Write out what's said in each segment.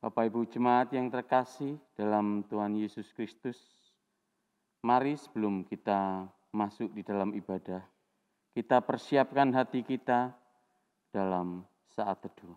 Bapak Ibu Jemaat yang terkasih dalam Tuhan Yesus Kristus, mari sebelum kita masuk di dalam ibadah, kita persiapkan hati kita dalam saat teduh.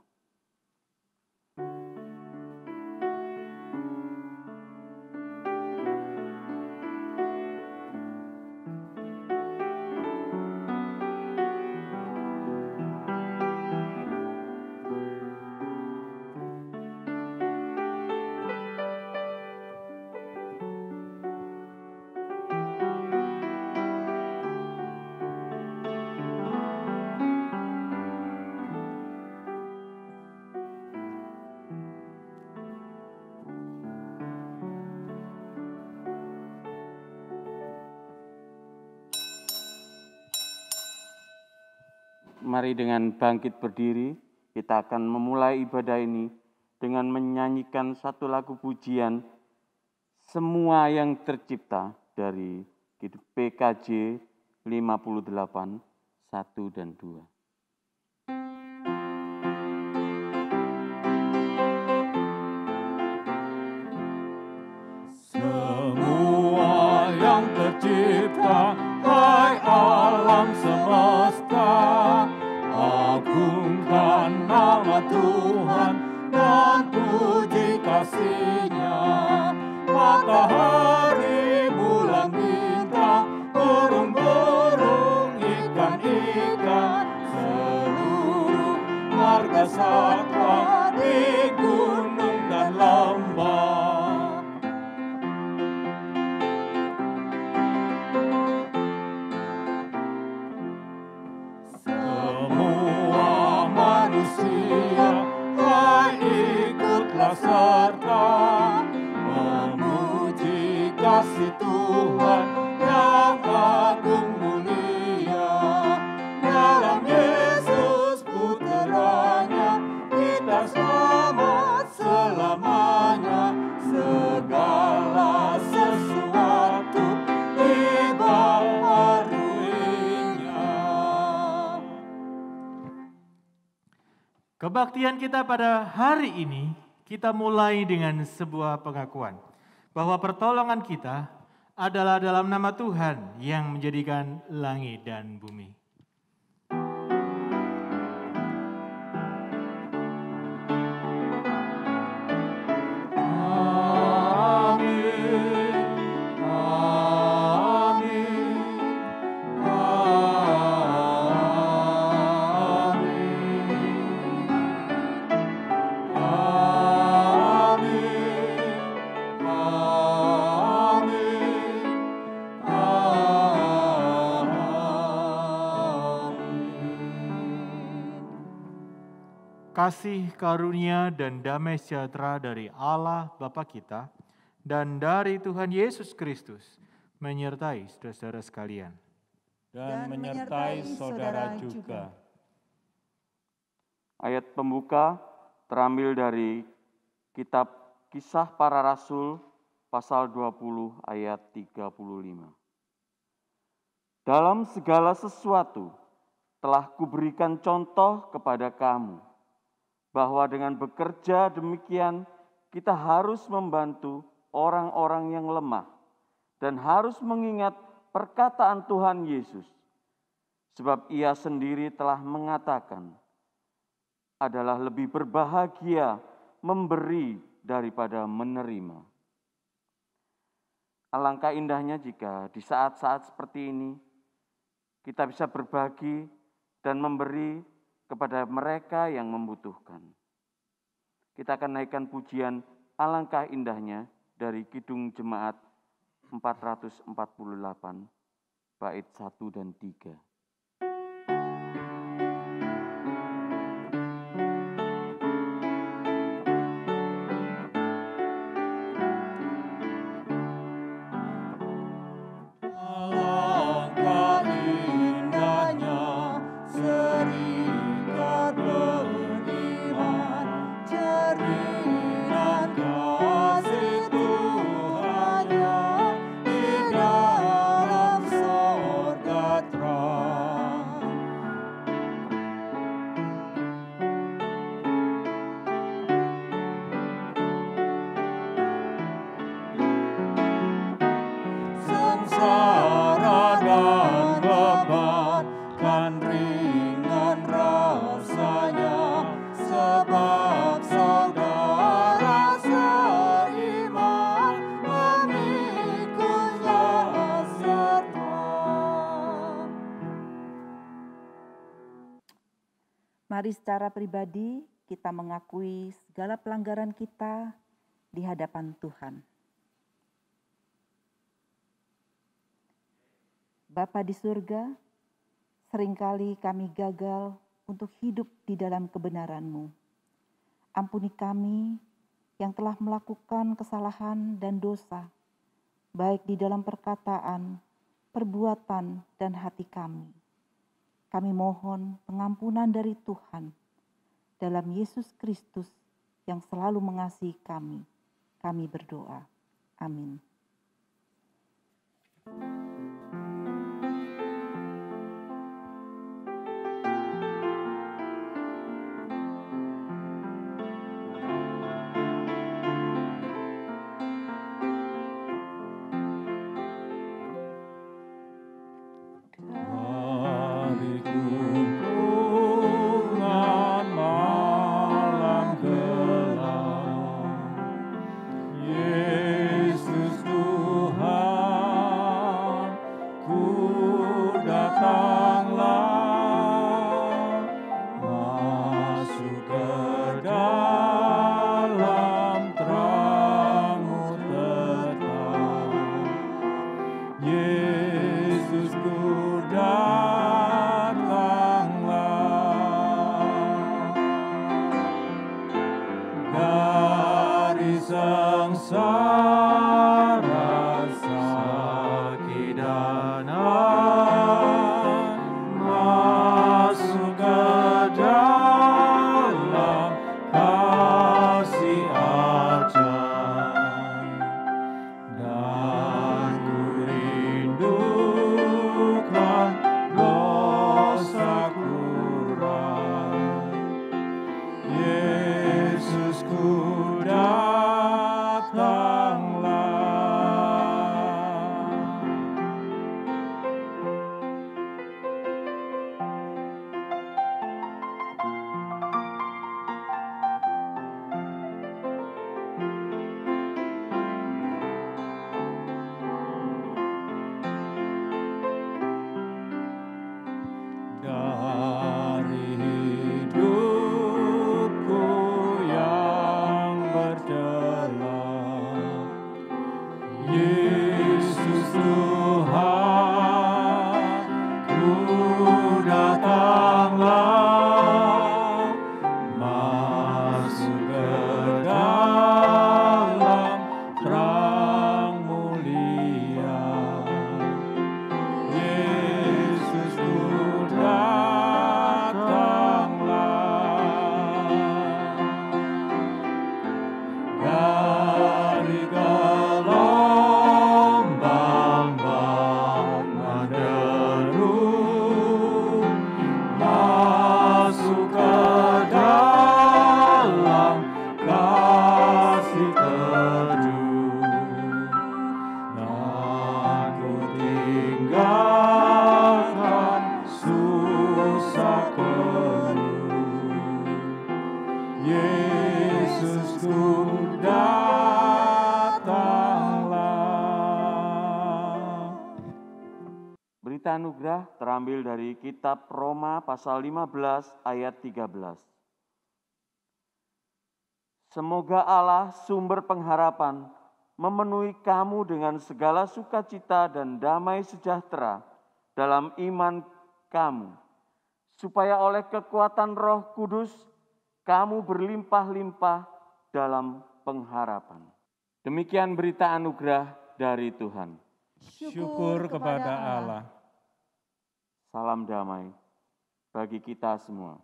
Mari dengan bangkit berdiri, kita akan memulai ibadah ini dengan menyanyikan satu lagu pujian Semua yang Tercipta dari PKJ 58, 1 dan 2. Semua yang tercipta, hai alam semesta, agungkan nama Tuhan dan puji kasih-Nya. Matahari, bulan, bintang, burung-burung, ikan-ikan, seluruh marga satwa di gunung dan lembah. Semua manusia, hai ikutlah serta memuji kasih Tuhan yang agung mulia. Dalam Yesus Putranya kita selamat selamanya. Segala sesuatu dibaharuinya. Kebaktian kita pada hari ini, kita mulai dengan sebuah pengakuan bahwa pertolongan kita adalah dalam nama Tuhan yang menjadikan langit dan bumi. Kasih karunia dan damai sejahtera dari Allah Bapa kita dan dari Tuhan Yesus Kristus menyertai saudara-saudara sekalian. Dan menyertai saudara juga. Ayat pembuka terambil dari kitab Kisah Para Rasul pasal 20 ayat 35. Dalam segala sesuatu telah kuberikan contoh kepada kamu, bahwa dengan bekerja demikian kita harus membantu orang-orang yang lemah dan harus mengingat perkataan Tuhan Yesus. Sebab Ia sendiri telah mengatakan, adalah lebih berbahagia memberi daripada menerima. Alangkah indahnya jika di saat-saat seperti ini kita bisa berbagi dan memberi kepada mereka yang membutuhkan. Kita akan naikkan pujian alangkah indahnya dari Kidung Jemaat 448, bait 1 dan 3. Di dalam sorga terang. ringan rasanya, sebab saudara seiman memikutlah serta. Mari secara pribadi kita mengakui segala pelanggaran kita di hadapan Tuhan. Bapa di surga, seringkali kami gagal untuk hidup di dalam kebenaran-Mu. Ampuni kami yang telah melakukan kesalahan dan dosa, baik di dalam perkataan, perbuatan, dan hati kami. Kami mohon pengampunan dari Tuhan dalam Yesus Kristus yang selalu mengasihi kami. Kami berdoa. Amin. Berita anugerah terambil dari kitab Roma pasal 15 ayat 13. Semoga Allah sumber pengharapan memenuhi kamu dengan segala sukacita dan damai sejahtera dalam iman kamu, supaya oleh kekuatan Roh Kudus kamu berlimpah-limpah dalam pengharapan. Demikian berita anugerah dari Tuhan. Syukur kepada Allah. Salam damai bagi kita semua.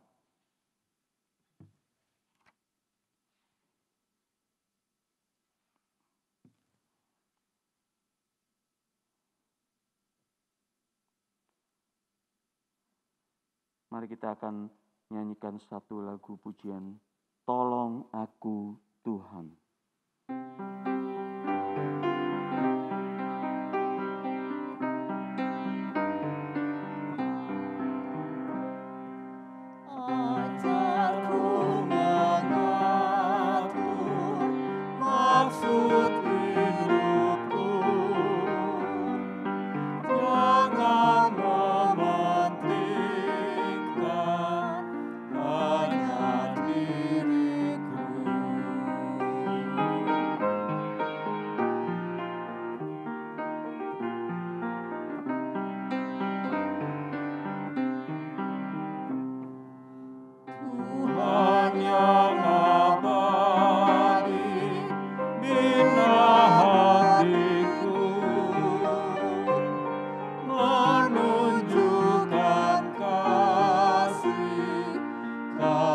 Mari kita akan menyanyikan satu lagu pujian, Tolong Aku Tuhan.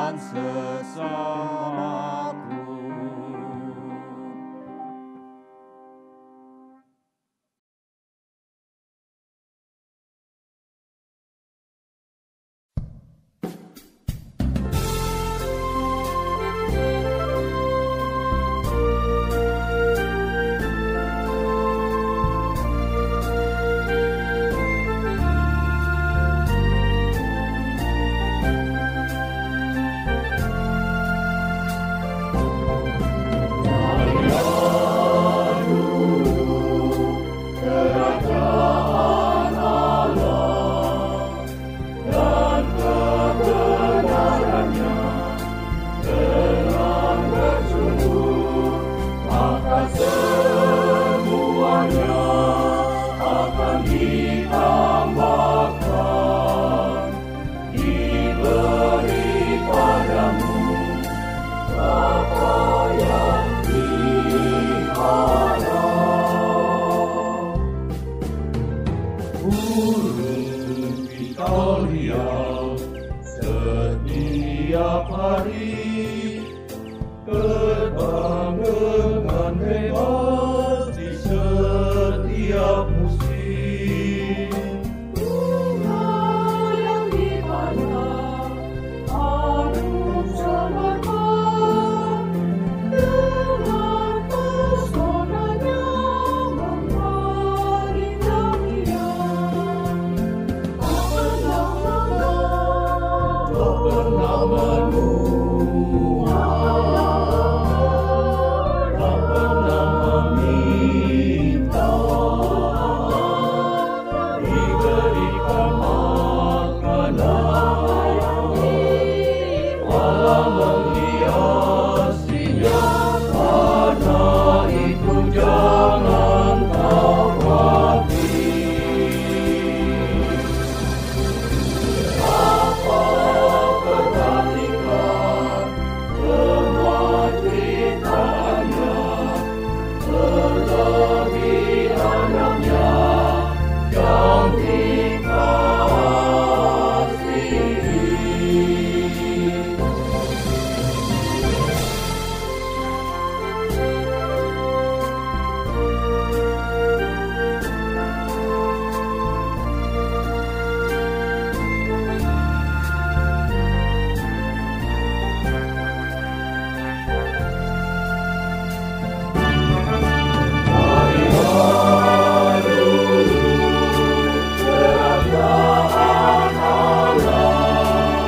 dan sesamaku. Setiap hari terbang dengan bebas di setiap musim. Bunga yang dipandang harum semerbak, dengan pesonanya memberi kemuliaan. Tak pernah menua, tak pernah meminta, diberikan makanan, malah menghiasinya. Karena itu jangan kau khawatir. Apa kebalikan semua ceritanya, terlebih anaknya yang dikasihi. Kerajaan Allah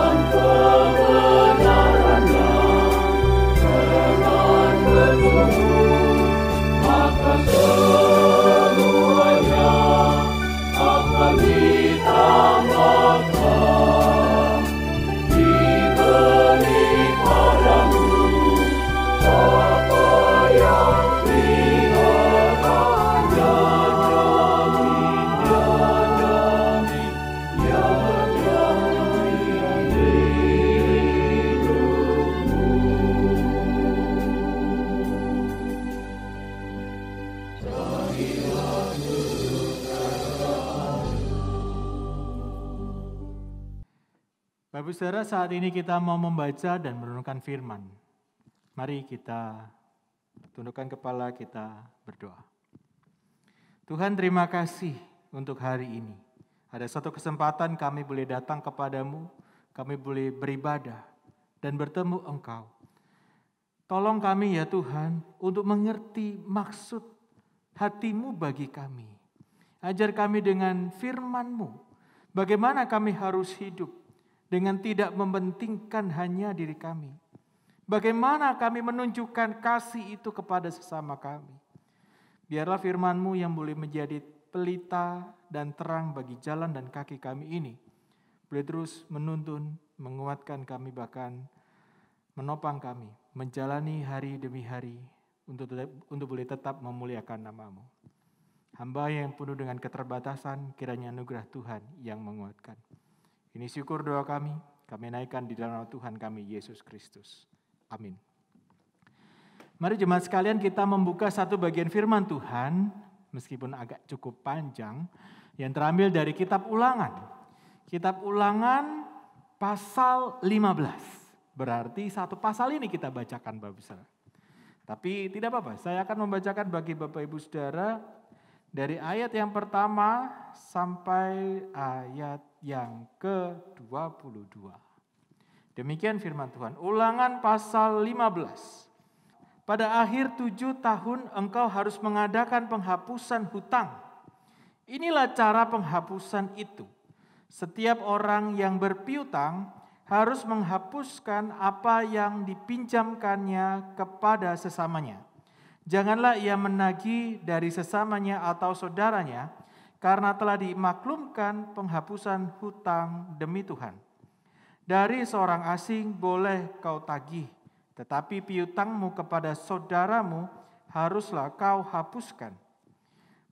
dan kebenarannya dengan bersungguh, maka semuanya akan ditambahkan, diberi padamu apa yang diharapnya. Bapak Saudara, saat ini kita mau membaca dan merenungkan firman. Mari kita tundukkan kepala, kita berdoa. Tuhan, terima kasih untuk hari ini. Ada satu kesempatan kami boleh datang kepadamu, kami boleh beribadah dan bertemu Engkau. Tolong kami ya Tuhan untuk mengerti maksud hati-Mu bagi kami. Ajar kami dengan firman-Mu, bagaimana kami harus hidup dengan tidak mementingkan hanya diri kami. Bagaimana kami menunjukkan kasih itu kepada sesama kami. Biarlah firman-Mu yang boleh menjadi pelita dan terang bagi jalan dan kaki kami ini. Boleh terus menuntun, menguatkan kami, bahkan menopang kami. Menjalani hari demi hari untuk boleh tetap memuliakan nama-Mu. Hamba yang penuh dengan keterbatasan, kiranya anugerah Tuhan yang menguatkan. Ini syukur doa kami naikkan di dalam nama Tuhan kami, Yesus Kristus. Amin. Mari jemaat sekalian kita membuka satu bagian firman Tuhan, meskipun agak cukup panjang, yang terambil dari kitab Ulangan. Kitab Ulangan pasal 15. Berarti satu pasal ini kita bacakan Bapak Saudara. Tapi tidak apa-apa, saya akan membacakan bagi Bapak Ibu Saudara dari ayat yang pertama sampai ayat yang ke-22. Demikian firman Tuhan. Ulangan pasal 15. Pada akhir 7 tahun engkau harus mengadakan penghapusan hutang. Inilah cara penghapusan itu. Setiap orang yang berpiutang harus menghapuskan apa yang dipinjamkannya kepada sesamanya. Janganlah ia menagih dari sesamanya atau saudaranya, karena telah dimaklumkan penghapusan hutang demi Tuhan. Dari seorang asing boleh kau tagih, tetapi piutangmu kepada saudaramu haruslah kau hapuskan.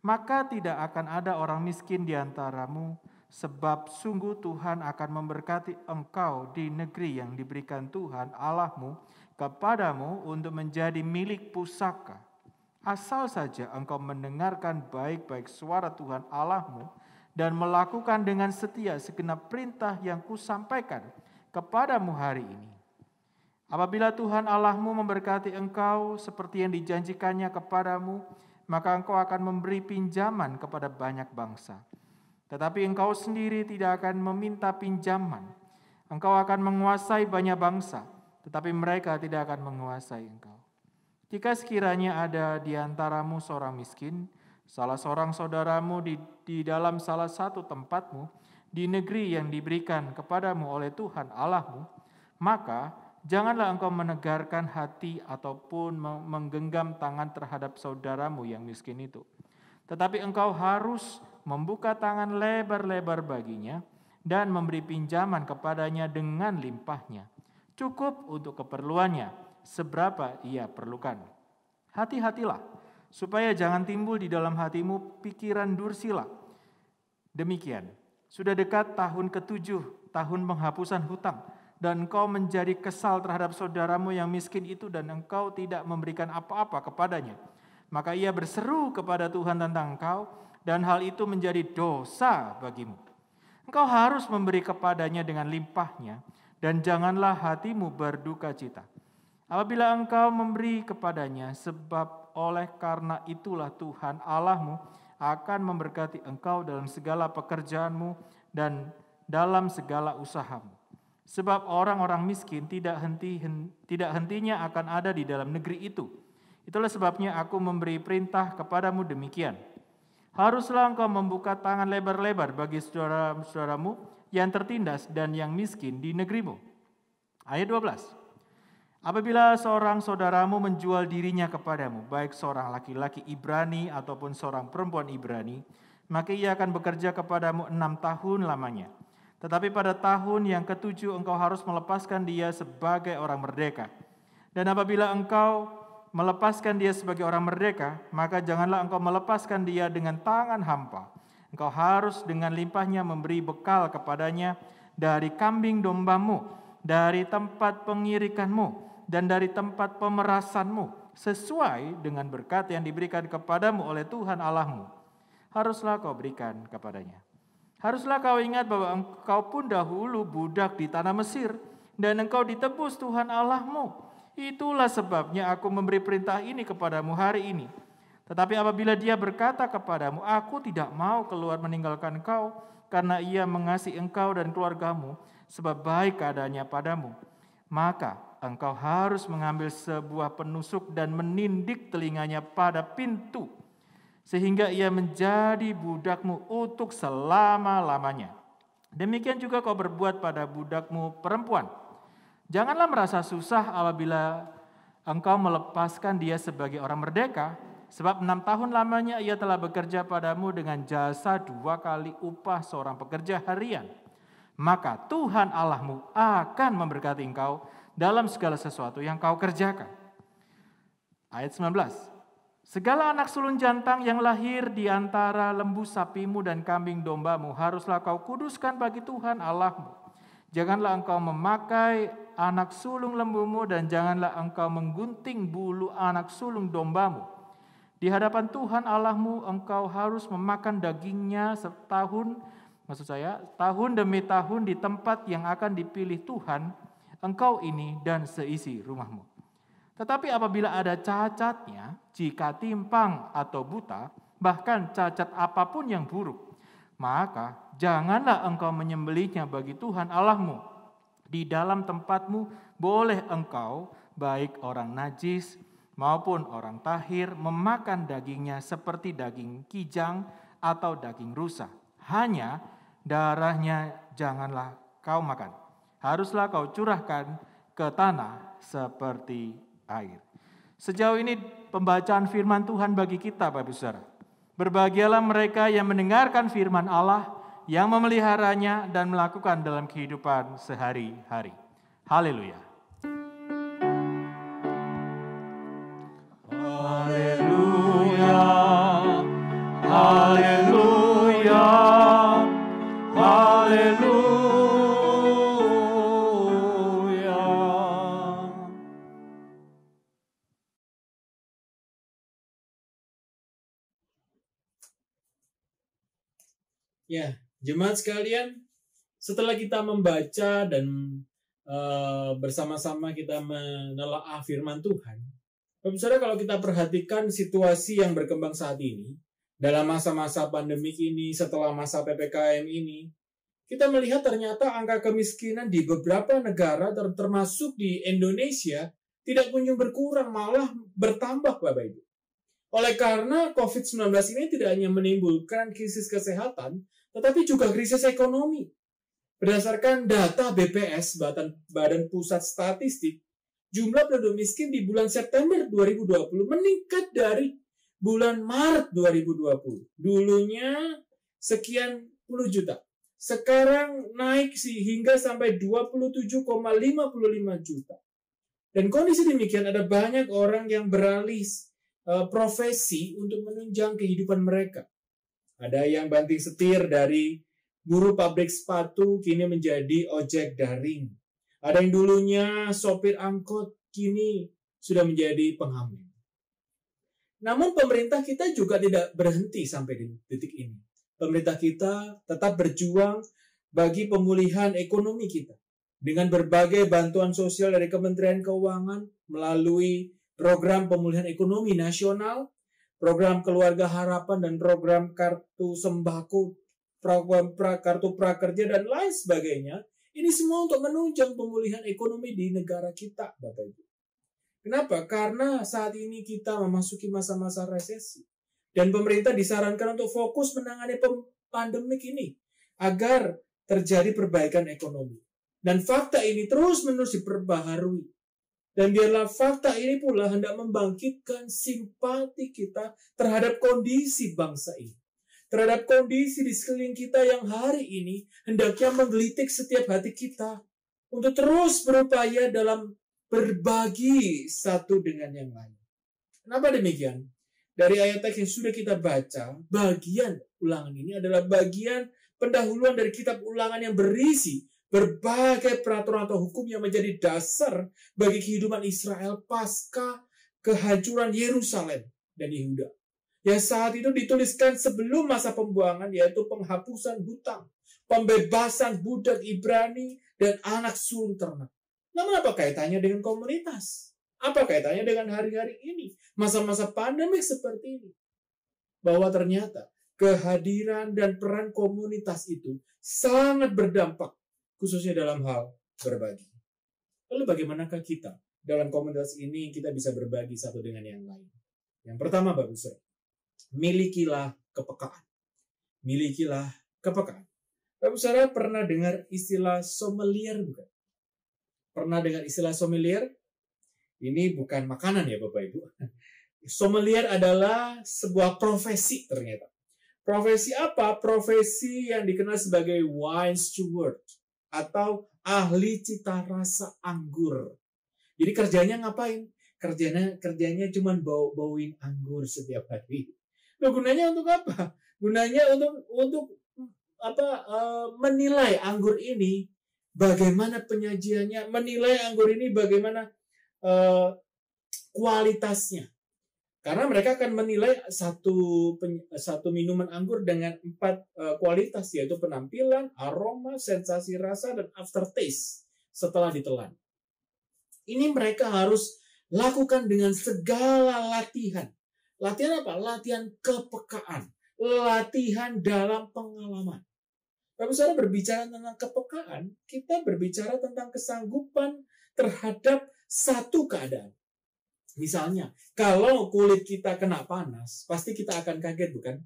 Maka tidak akan ada orang miskin di antaramu, sebab sungguh Tuhan akan memberkati engkau di negeri yang diberikan Tuhan Allahmu kepadamu untuk menjadi milik pusaka. Asal saja engkau mendengarkan baik-baik suara Tuhan Allahmu dan melakukan dengan setia segenap perintah yang kusampaikan kepadamu hari ini. Apabila Tuhan Allahmu memberkati engkau seperti yang dijanjikannya kepadamu, maka engkau akan memberi pinjaman kepada banyak bangsa. Tetapi engkau sendiri tidak akan meminta pinjaman. Engkau akan menguasai banyak bangsa, tetapi mereka tidak akan menguasai engkau. Jika sekiranya ada di antaramu seorang miskin, salah seorang saudaramu di dalam salah satu tempatmu, di negeri yang diberikan kepadamu oleh Tuhan Allahmu, maka janganlah engkau menegarkan hati ataupun menggenggam tangan terhadap saudaramu yang miskin itu. Tetapi engkau harus membuka tangan lebar-lebar baginya dan memberi pinjaman kepadanya dengan limpahnya, cukup untuk keperluannya, seberapa ia perlukan. Hati-hatilah, supaya jangan timbul di dalam hatimu pikiran dursila. Demikian, sudah dekat tahun ke-7, tahun penghapusan hutang, dan engkau menjadi kesal terhadap saudaramu yang miskin itu dan engkau tidak memberikan apa-apa kepadanya. Maka ia berseru kepada Tuhan tentang engkau dan hal itu menjadi dosa bagimu. Engkau harus memberi kepadanya dengan limpahnya dan janganlah hatimu berduka cita. Apabila engkau memberi kepadanya, sebab oleh karena itulah Tuhan Allahmu akan memberkati engkau dalam segala pekerjaanmu dan dalam segala usahamu. Sebab orang-orang miskin tidak hentinya akan ada di dalam negeri itu. Itulah sebabnya aku memberi perintah kepadamu demikian. Haruslah engkau membuka tangan lebar-lebar bagi saudara-saudaramu yang tertindas dan yang miskin di negerimu. Ayat 12. Apabila seorang saudaramu menjual dirinya kepadamu, baik seorang laki-laki Ibrani ataupun seorang perempuan Ibrani, maka ia akan bekerja kepadamu 6 tahun lamanya. Tetapi pada tahun yang ke-7 engkau harus melepaskan dia sebagai orang merdeka. Dan apabila engkau melepaskan dia sebagai orang merdeka, maka janganlah engkau melepaskan dia dengan tangan hampa. Engkau harus dengan limpahnya memberi bekal kepadanya dari kambing dombamu, dari tempat pengirikanmu, dan dari tempat pemerasanmu, sesuai dengan berkat yang diberikan kepadamu oleh Tuhan Allahmu. Haruslah kau berikan kepadanya. Haruslah kau ingat bahwa engkau pun dahulu budak di tanah Mesir, dan engkau ditebus Tuhan Allahmu. Itulah sebabnya aku memberi perintah ini kepadamu hari ini. Tetapi apabila dia berkata kepadamu, aku tidak mau keluar meninggalkan engkau, karena ia mengasihi engkau dan keluargamu, sebab baik keadaannya padamu, maka engkau harus mengambil sebuah penusuk dan menindik telinganya pada pintu, sehingga ia menjadi budakmu untuk selama-lamanya. Demikian juga kau berbuat pada budakmu perempuan. Janganlah merasa susah apabila engkau melepaskan dia sebagai orang merdeka, sebab 6 tahun lamanya ia telah bekerja padamu dengan jasa 2 kali upah seorang pekerja harian. Maka Tuhan Allahmu akan memberkati engkau dalam segala sesuatu yang kau kerjakan. Ayat 19. Segala anak sulung jantan yang lahir di antara lembu sapimu dan kambing dombamu haruslah kau kuduskan bagi Tuhan Allahmu. Janganlah engkau memakai anak sulung lembumu dan janganlah engkau menggunting bulu anak sulung dombamu. Di hadapan Tuhan Allahmu engkau harus memakan dagingnya setahun maksud saya, tahun demi tahun di tempat yang akan dipilih Tuhan, engkau ini dan seisi rumahmu. Tetapi apabila ada cacatnya, jika timpang atau buta, bahkan cacat apapun yang buruk, maka janganlah engkau menyembelihnya bagi Tuhan Allahmu. Di dalam tempatmu boleh engkau, baik orang najis maupun orang tahir, memakan dagingnya seperti daging kijang atau daging rusa. Hanya darahnya janganlah kau makan. Haruslah kau curahkan ke tanah seperti air. Sejauh ini pembacaan firman Tuhan bagi kita, Bapak Saudara. Berbahagialah mereka yang mendengarkan firman Allah, yang memeliharanya dan melakukan dalam kehidupan sehari-hari. Haleluya. Haleluya, haleluya, haleluya. Ya, jemaat sekalian, setelah kita membaca dan bersama-sama kita menelaah firman Tuhan, Bapak Saudara, kalau kita perhatikan situasi yang berkembang saat ini, dalam masa-masa pandemik ini, setelah masa PPKM ini, kita melihat ternyata angka kemiskinan di beberapa negara, termasuk di Indonesia, tidak kunjung berkurang, malah bertambah, Bapak Ibu. Oleh karena COVID-19 ini tidak hanya menimbulkan krisis kesehatan, tetapi juga krisis ekonomi. Berdasarkan data BPS, Badan Pusat Statistik, jumlah penduduk miskin di bulan September 2020 meningkat dari bulan Maret 2020. Dulunya sekian puluh juta. Sekarang naik hingga sampai 27,55 juta. Dan kondisi demikian, ada banyak orang yang beralih profesi untuk menunjang kehidupan mereka. Ada yang banting setir dari buruh pabrik sepatu kini menjadi ojek daring. Ada yang dulunya sopir angkot kini sudah menjadi pengamen. Namun pemerintah kita juga tidak berhenti sampai di titik ini. Pemerintah kita tetap berjuang bagi pemulihan ekonomi kita dengan berbagai bantuan sosial dari Kementerian Keuangan melalui program pemulihan ekonomi nasional, program keluarga harapan, dan program kartu sembako, program kartu prakerja, dan lain sebagainya. Ini semua untuk menunjang pemulihan ekonomi di negara kita, Bapak Ibu. Kenapa? Karena saat ini kita memasuki masa-masa resesi. Dan pemerintah disarankan untuk fokus menangani pandemik ini agar terjadi perbaikan ekonomi. Dan fakta ini terus-menerus diperbaharui. Dan biarlah fakta ini pula hendak membangkitkan simpati kita terhadap kondisi bangsa ini. Terhadap kondisi di sekeliling kita yang hari ini hendaknya menggelitik setiap hati kita untuk terus berupaya dalam berbagi satu dengan yang lain. Kenapa demikian? Dari ayat teks yang sudah kita baca, bagian ulangan ini adalah bagian pendahuluan dari kitab ulangan yang berisi berbagai peraturan atau hukum yang menjadi dasar bagi kehidupan Israel pasca kehancuran Yerusalem dan Yehuda. Yang saat itu dituliskan sebelum masa pembuangan, yaitu penghapusan hutang, pembebasan budak Ibrani, dan anak sulung ternak. Namun apa kaitannya dengan komunitas? Apa kaitannya dengan hari-hari ini? Masa-masa pandemik seperti ini. Bahwa ternyata kehadiran dan peran komunitas itu sangat berdampak, khususnya dalam hal berbagi. Lalu bagaimanakah kita dalam komunitas ini kita bisa berbagi satu dengan yang lain? Yang pertama, Bapak Saudara, milikilah kepekaan. Milikilah kepekaan. Bapak Saudara pernah dengar istilah sommelier bukan? Pernah dengar istilah sommelier? Ini bukan makanan ya Bapak Ibu. Sommelier adalah sebuah profesi ternyata. Profesi apa? Profesi yang dikenal sebagai wine steward atau ahli cita rasa anggur. Jadi kerjanya ngapain? Kerjanya cuma bauin anggur setiap hari. Loh, gunanya untuk apa? Gunanya untuk menilai anggur ini bagaimana penyajiannya, menilai anggur ini bagaimana kualitasnya. Karena mereka akan menilai satu minuman anggur dengan 4 kualitas, yaitu penampilan, aroma, sensasi rasa, dan aftertaste setelah ditelan. Ini mereka harus lakukan dengan segala latihan. Latihan apa? Latihan kepekaan. Latihan dalam pengalaman. Kalau misalnya berbicara tentang kepekaan, kita berbicara tentang kesanggupan terhadap satu keadaan. Misalnya, kalau kulit kita kena panas, pasti kita akan kaget, bukan?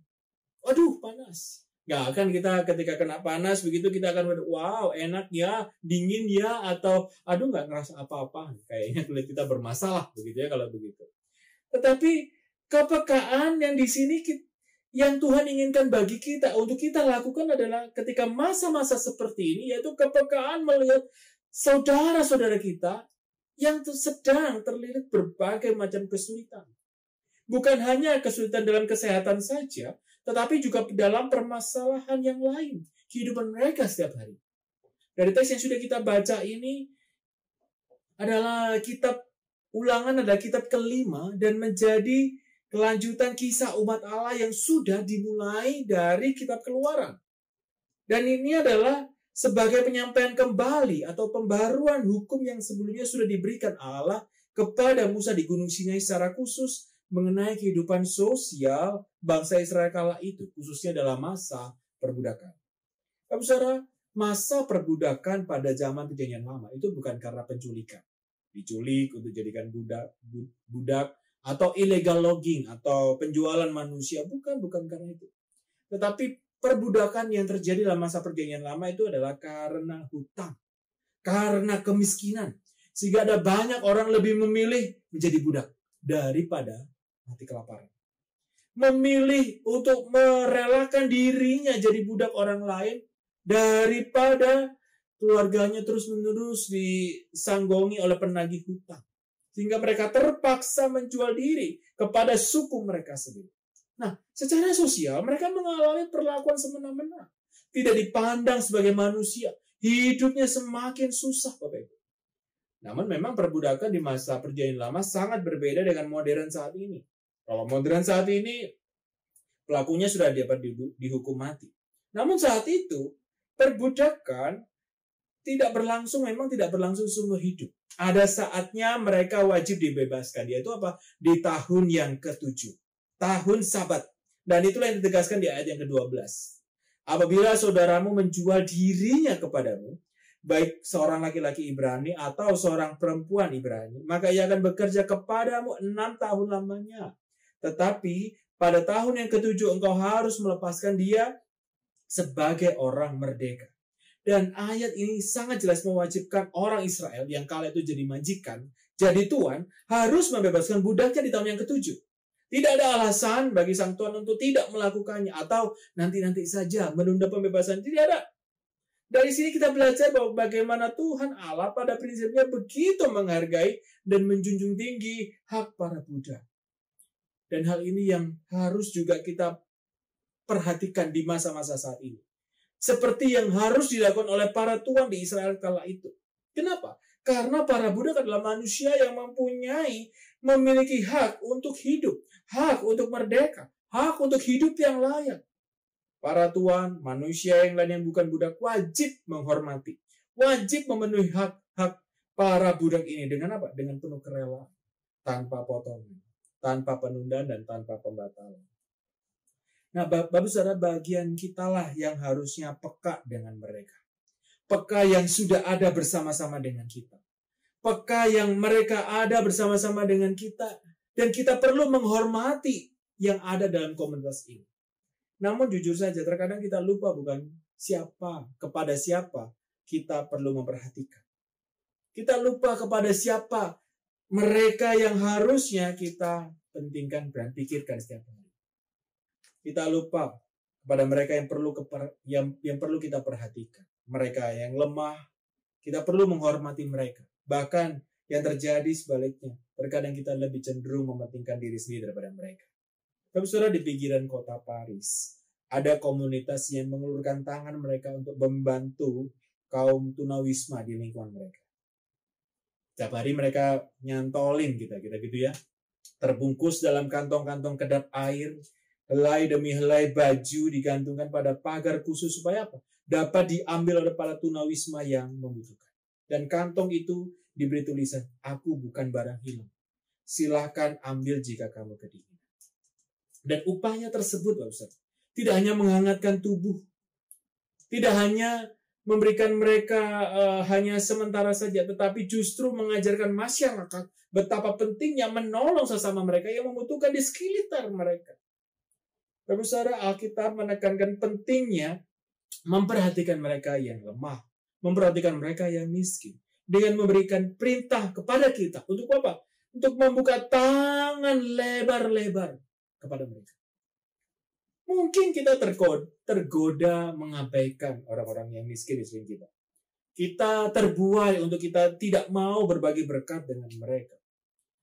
Waduh, panas. Nggak akan kita ketika kena panas, begitu kita akan wow, enak ya, dingin ya, atau aduh nggak ngerasa apa-apa. Kayaknya kulit kita bermasalah, begitu ya kalau begitu. Tetapi kepekaan yang di sini yang Tuhan inginkan bagi kita, untuk kita lakukan adalah ketika masa-masa seperti ini, yaitu kepekaan melihat saudara-saudara kita yang sedang terlilit berbagai macam kesulitan. Bukan hanya kesulitan dalam kesehatan saja, tetapi juga dalam permasalahan yang lain, kehidupan mereka setiap hari. Dari teks yang sudah kita baca ini adalah kitab Ulangan, adalah kitab kelima dan menjadi kelanjutan kisah umat Allah yang sudah dimulai dari kitab Keluaran. Dan ini adalah sebagai penyampaian kembali atau pembaruan hukum yang sebelumnya sudah diberikan Allah kepada Musa di Gunung Sinai secara khusus mengenai kehidupan sosial bangsa Israel kala itu, khususnya dalam masa perbudakan. Saudara, masa perbudakan pada zaman Perjanjian Lama itu bukan karena penculikan. Diculik untuk jadikan budak atau illegal logging atau penjualan manusia, bukan karena itu. Tetapi perbudakan yang terjadi dalam masa Perjanjian Lama itu adalah karena hutang, karena kemiskinan. Sehingga ada banyak orang lebih memilih menjadi budak daripada mati kelaparan. Memilih untuk merelakan dirinya jadi budak orang lain daripada keluarganya terus-menerus disanggongi oleh penagih hutang. Sehingga mereka terpaksa menjual diri kepada suku mereka sendiri. Nah, secara sosial mereka mengalami perlakuan semena-mena. Tidak dipandang sebagai manusia. Hidupnya semakin susah, Bapak Ibu. Namun memang perbudakan di masa Perjanjian Lama sangat berbeda dengan modern saat ini. Kalau modern saat ini, pelakunya sudah dapat dihukum mati. Namun saat itu, perbudakan memang tidak berlangsung seumur hidup. Ada saatnya mereka wajib dibebaskan. Yaitu apa? Di tahun yang ke-7. Tahun Sabat. Dan itulah yang ditegaskan di ayat yang ke-12. Apabila saudaramu menjual dirinya kepadamu, baik seorang laki-laki Ibrani atau seorang perempuan Ibrani, maka ia akan bekerja kepadamu 6 tahun lamanya. Tetapi pada tahun yang ke-7 engkau harus melepaskan dia sebagai orang merdeka. Dan ayat ini sangat jelas mewajibkan orang Israel yang kala itu jadi majikan, jadi tuan, harus membebaskan budaknya di tahun yang ke-7. Tidak ada alasan bagi sang tuan untuk tidak melakukannya atau nanti-nanti saja menunda pembebasan. Tidak ada. Dari sini kita belajar bahwa bagaimana Tuhan Allah pada prinsipnya begitu menghargai dan menjunjung tinggi hak para budak. Dan hal ini yang harus juga kita perhatikan di masa-masa saat ini. Seperti yang harus dilakukan oleh para tuan di Israel kala itu. Kenapa? Karena para budak adalah manusia yang memiliki hak untuk hidup, hak untuk merdeka, hak untuk hidup yang layak. Para tuan, manusia yang lain yang bukan budak wajib menghormati, wajib memenuhi hak para budak ini dengan apa? Dengan penuh kerelaan, tanpa potongan, tanpa penundaan dan tanpa pembatalan. Nah, Bapak Saudara, bagian kitalah yang harusnya peka dengan mereka. Peka yang sudah ada bersama-sama dengan kita. Peka yang mereka ada bersama-sama dengan kita. Dan kita perlu menghormati yang ada dalam komunitas ini. Namun jujur saja, terkadang kita lupa bukan kepada siapa kita perlu memperhatikan. Kita lupa kepada siapa mereka yang harusnya kita pentingkan dan pikirkan setiap hari. Kita lupa kepada mereka yang perlu kita perhatikan. Mereka yang lemah, kita perlu menghormati mereka. Bahkan yang terjadi sebaliknya, terkadang kita lebih cenderung mementingkan diri sendiri daripada mereka. Tapi saudara, di pinggiran kota Paris, ada komunitas yang mengulurkan tangan mereka untuk membantu kaum tunawisma di lingkungan mereka. Setiap hari mereka nyantolin kita gitu ya. terbungkus dalam kantong-kantong kedap air, helai demi helai baju digantungkan pada pagar khusus supaya apa? Dapat diambil oleh para tunawisma yang membutuhkan. Dan kantong itu diberi tulisan, aku bukan barang hilang. Silahkan ambil jika kamu kedinginan. Dan upahnya tersebut, Bapak Saudara, tidak hanya menghangatkan tubuh, tidak hanya memberikan mereka hanya sementara saja, tetapi justru mengajarkan masyarakat betapa pentingnya menolong sesama mereka yang membutuhkan di sekitar mereka. Bapak Saudara, Alkitab menekankan pentingnya memperhatikan mereka yang lemah, memperhatikan mereka yang miskin, dengan memberikan perintah kepada kita. Untuk apa? Untuk membuka tangan lebar-lebar kepada mereka. Mungkin kita tergoda mengabaikan orang-orang yang miskin di sekeliling kita. Kita terbuai untuk kita tidak mau berbagi berkat dengan mereka.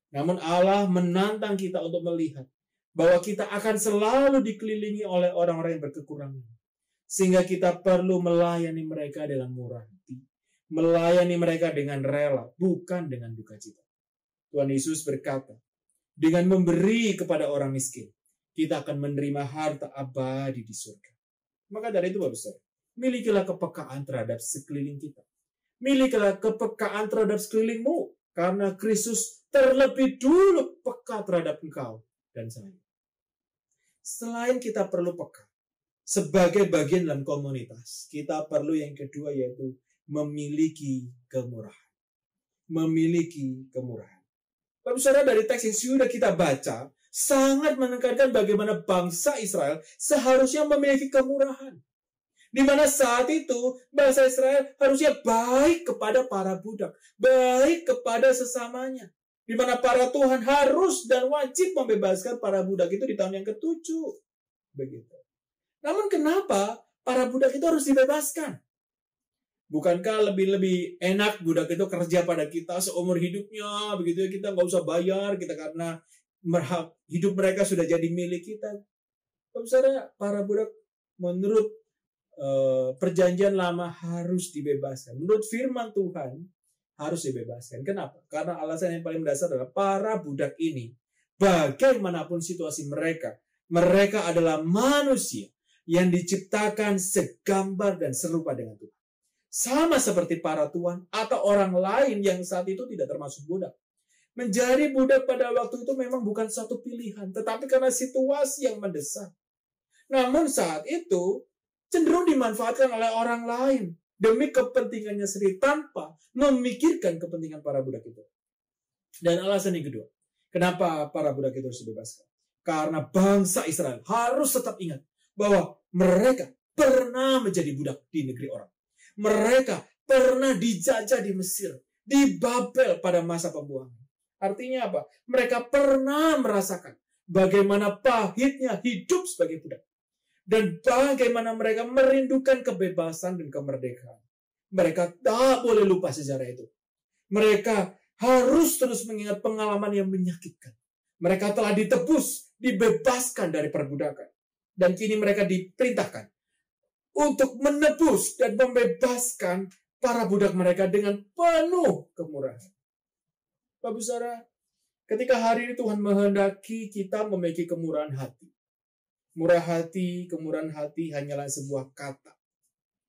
Namun Allah menantang kita untuk melihat bahwa kita akan selalu dikelilingi oleh orang-orang yang berkekurangan. Sehingga kita perlu melayani mereka dengan murah hati. Melayani mereka dengan rela, bukan dengan duka cita. Tuhan Yesus berkata, dengan memberi kepada orang miskin, kita akan menerima harta abadi di surga. Maka dari itu, Bapak Saudara, milikilah kepekaan terhadap sekeliling kita. Milikilah kepekaan terhadap sekelilingmu, karena Kristus terlebih dulu peka terhadap engkau dan saya. Selain kita perlu peka, sebagai bagian dalam komunitas, kita perlu yang kedua, yaitu memiliki kemurahan. Memiliki kemurahan. Bapak Saudara, dari teks yang sudah kita baca, sangat menekankan bagaimana bangsa Israel seharusnya memiliki kemurahan. Di mana saat itu, bangsa Israel harusnya baik kepada para budak, baik kepada sesamanya. Di mana para Tuhan harus dan wajib membebaskan para budak itu di tahun yang ke-7. Begitu. Namun kenapa para budak itu harus dibebaskan? Bukankah lebih enak budak itu kerja pada kita seumur hidupnya, begitu ya, kita nggak usah bayar, kita karena hidup mereka sudah jadi milik kita. Saudara, para budak menurut perjanjian lama harus dibebaskan. Menurut firman Tuhan harus dibebaskan. Kenapa? Karena alasan yang paling mendasar adalah para budak ini, bagaimanapun situasi mereka, mereka adalah manusia yang diciptakan segambar dan serupa dengan Tuhan. Sama seperti para tuan atau orang lain yang saat itu tidak termasuk budak. Menjadi budak pada waktu itu memang bukan satu pilihan, tetapi karena situasi yang mendesak. Namun saat itu cenderung dimanfaatkan oleh orang lain demi kepentingannya sendiri tanpa memikirkan kepentingan para budak itu. Dan alasan yang kedua, kenapa para budak itu harus dibebaskan? Karena bangsa Israel harus tetap ingat bahwa mereka pernah menjadi budak di negeri orang. Mereka pernah dijajah di Mesir, di Babel pada masa pembuangan. Artinya apa? Mereka pernah merasakan bagaimana pahitnya hidup sebagai budak. Dan bagaimana mereka merindukan kebebasan dan kemerdekaan. Mereka tak boleh lupa sejarah itu. Mereka harus terus mengingat pengalaman yang menyakitkan. Mereka telah ditebus, dibebaskan dari perbudakan. Dan kini mereka diperintahkan untuk menebus dan membebaskan para budak mereka dengan penuh kemurahan. Bapak Saudara, ketika hari ini Tuhan menghendaki kita memiliki kemurahan hati. Murah hati, kemurahan hati hanyalah sebuah kata.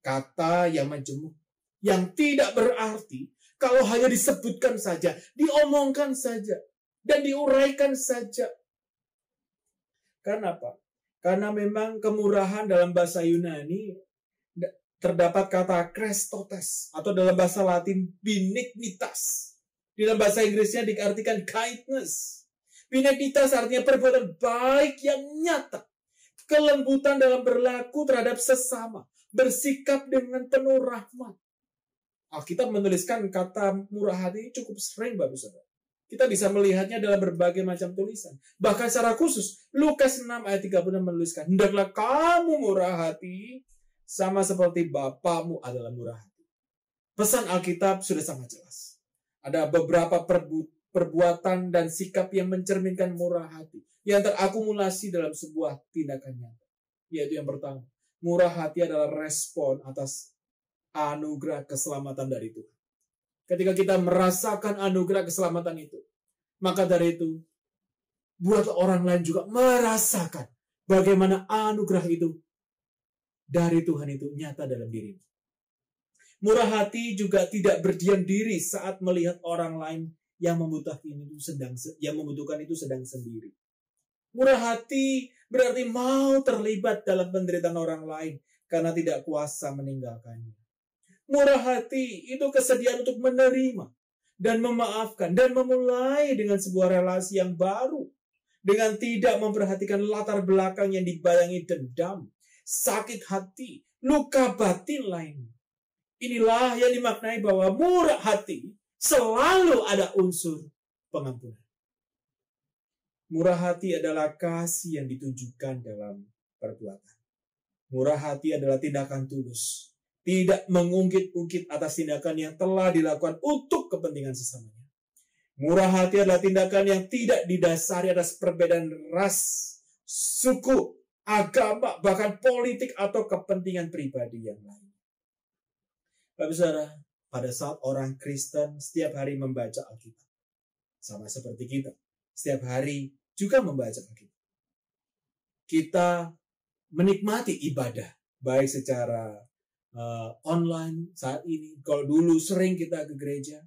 Kata yang majemuk, yang tidak berarti kalau hanya disebutkan saja, diomongkan saja, dan diuraikan saja. Karena apa? Karena memang kemurahan dalam bahasa Yunani terdapat kata Christotes atau dalam bahasa Latin benignitas. Di dalam bahasa Inggrisnya diartikan kindness. Benignitas artinya perbuatan baik yang nyata. Kelembutan dalam berlaku terhadap sesama. Bersikap dengan penuh rahmat. Alkitab menuliskan kata murah hati ini cukup sering, Bapak Saudara. Kita bisa melihatnya dalam berbagai macam tulisan. Bahkan secara khusus, Lukas 6 ayat 36 menuliskan, hendaklah kamu murah hati, sama seperti Bapamu adalah murah hati. Pesan Alkitab sudah sangat jelas. Ada beberapa perbuatan dan sikap yang mencerminkan murah hati, yang terakumulasi dalam sebuah tindakan nyata. Yaitu yang pertama, murah hati adalah respon atas anugerah keselamatan dari Tuhan. Ketika kita merasakan anugerah keselamatan itu, maka dari itu buatlah orang lain juga merasakan bagaimana anugerah itu dari Tuhan itu nyata dalam dirimu. Murah hati juga tidak berdiam diri saat melihat orang lain yang membutuhkan itu sedang sendiri. Murah hati berarti mau terlibat dalam penderitaan orang lain karena tidak kuasa meninggalkannya. Murah hati itu kesediaan untuk menerima dan memaafkan dan memulai dengan sebuah relasi yang baru dengan tidak memperhatikan latar belakang yang dibayangi dendam, sakit hati, luka batin lainnya. Inilah yang dimaknai bahwa murah hati selalu ada unsur pengampunan. Murah hati adalah kasih yang ditunjukkan dalam perbuatan. Murah hati adalah tindakan tulus, tidak mengungkit-ungkit atas tindakan yang telah dilakukan untuk kepentingan sesamanya. Murah hati adalah tindakan yang tidak didasari atas perbedaan ras, suku, agama, bahkan politik atau kepentingan pribadi yang lain. Bapak Saudara, pada saat orang Kristen setiap hari membaca Alkitab, sama seperti kita, setiap hari juga membaca Alkitab. Kita menikmati ibadah, baik secara online saat ini, kalau dulu sering kita ke gereja,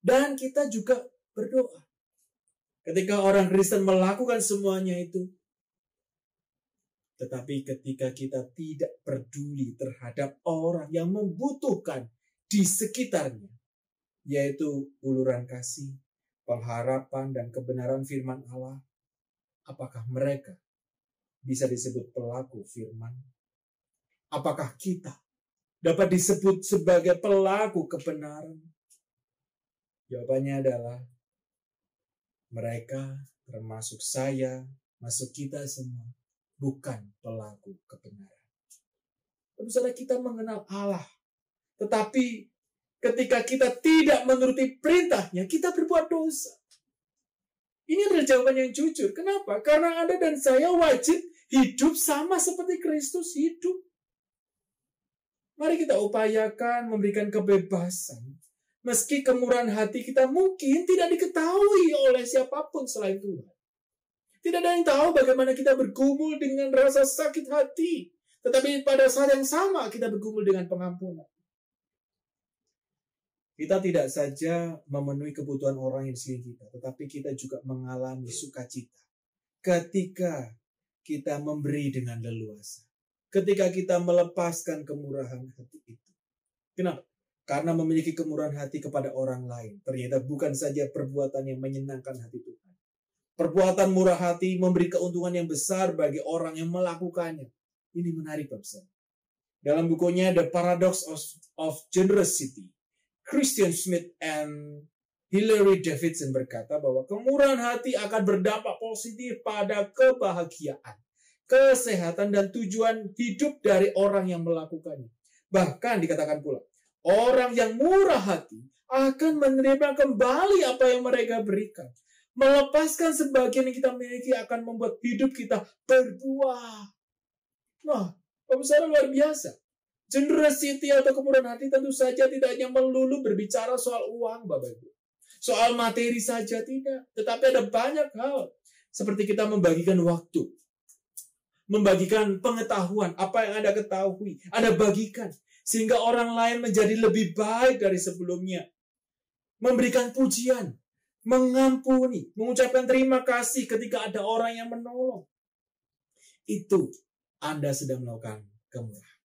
dan kita juga berdoa. Ketika orang Kristen melakukan semuanya itu, tetapi ketika kita tidak peduli terhadap orang yang membutuhkan di sekitarnya, yaitu uluran kasih, pengharapan, dan kebenaran firman Allah, apakah mereka bisa disebut pelaku firman? Apakah kita dapat disebut sebagai pelaku kebenaran? Jawabannya adalah mereka, termasuk saya, masuk kita semua, bukan pelaku kebenaran. Saudara, kita mengenal Allah. Tetapi ketika kita tidak menuruti perintahnya, kita berbuat dosa. Ini adalah jawaban yang jujur. Kenapa? Karena Anda dan saya wajib hidup sama seperti Kristus hidup. Mari kita upayakan memberikan kebebasan. Meski kemurahan hati kita mungkin tidak diketahui oleh siapapun selain Tuhan. Tidak ada yang tahu bagaimana kita bergumul dengan rasa sakit hati. Tetapi pada saat yang sama kita bergumul dengan pengampunan. Kita tidak saja memenuhi kebutuhan orang yang di sini kita. Tetapi kita juga mengalami sukacita. Ketika kita memberi dengan leluasa. Ketika kita melepaskan kemurahan hati itu. Kenapa? Karena memiliki kemurahan hati kepada orang lain. Ternyata bukan saja perbuatan yang menyenangkan hati Tuhan. Perbuatan murah hati memberi keuntungan yang besar bagi orang yang melakukannya. Ini menarik, Bapak. Dalam bukunya The Paradox of Generosity, Christian Smith and Hilary Davidson berkata bahwa kemurahan hati akan berdampak positif pada kebahagiaan, kesehatan, dan tujuan hidup dari orang yang melakukannya. Bahkan dikatakan pula, orang yang murah hati akan menerima kembali apa yang mereka berikan. Melepaskan sebagian yang kita miliki akan membuat hidup kita berbuah. Nah, Bapak Saudara, luar biasa. Generosity atau kemurahan hati tentu saja tidak hanya melulu berbicara soal uang, Bapak Ibu. Soal materi saja tidak. Tetapi ada banyak hal. Seperti kita membagikan waktu. Membagikan pengetahuan. Apa yang Anda ketahui. Anda bagikan. Sehingga orang lain menjadi lebih baik dari sebelumnya. Memberikan pujian. Mengampuni, mengucapkan terima kasih ketika ada orang yang menolong. Itu Anda sedang melakukan kemurahan.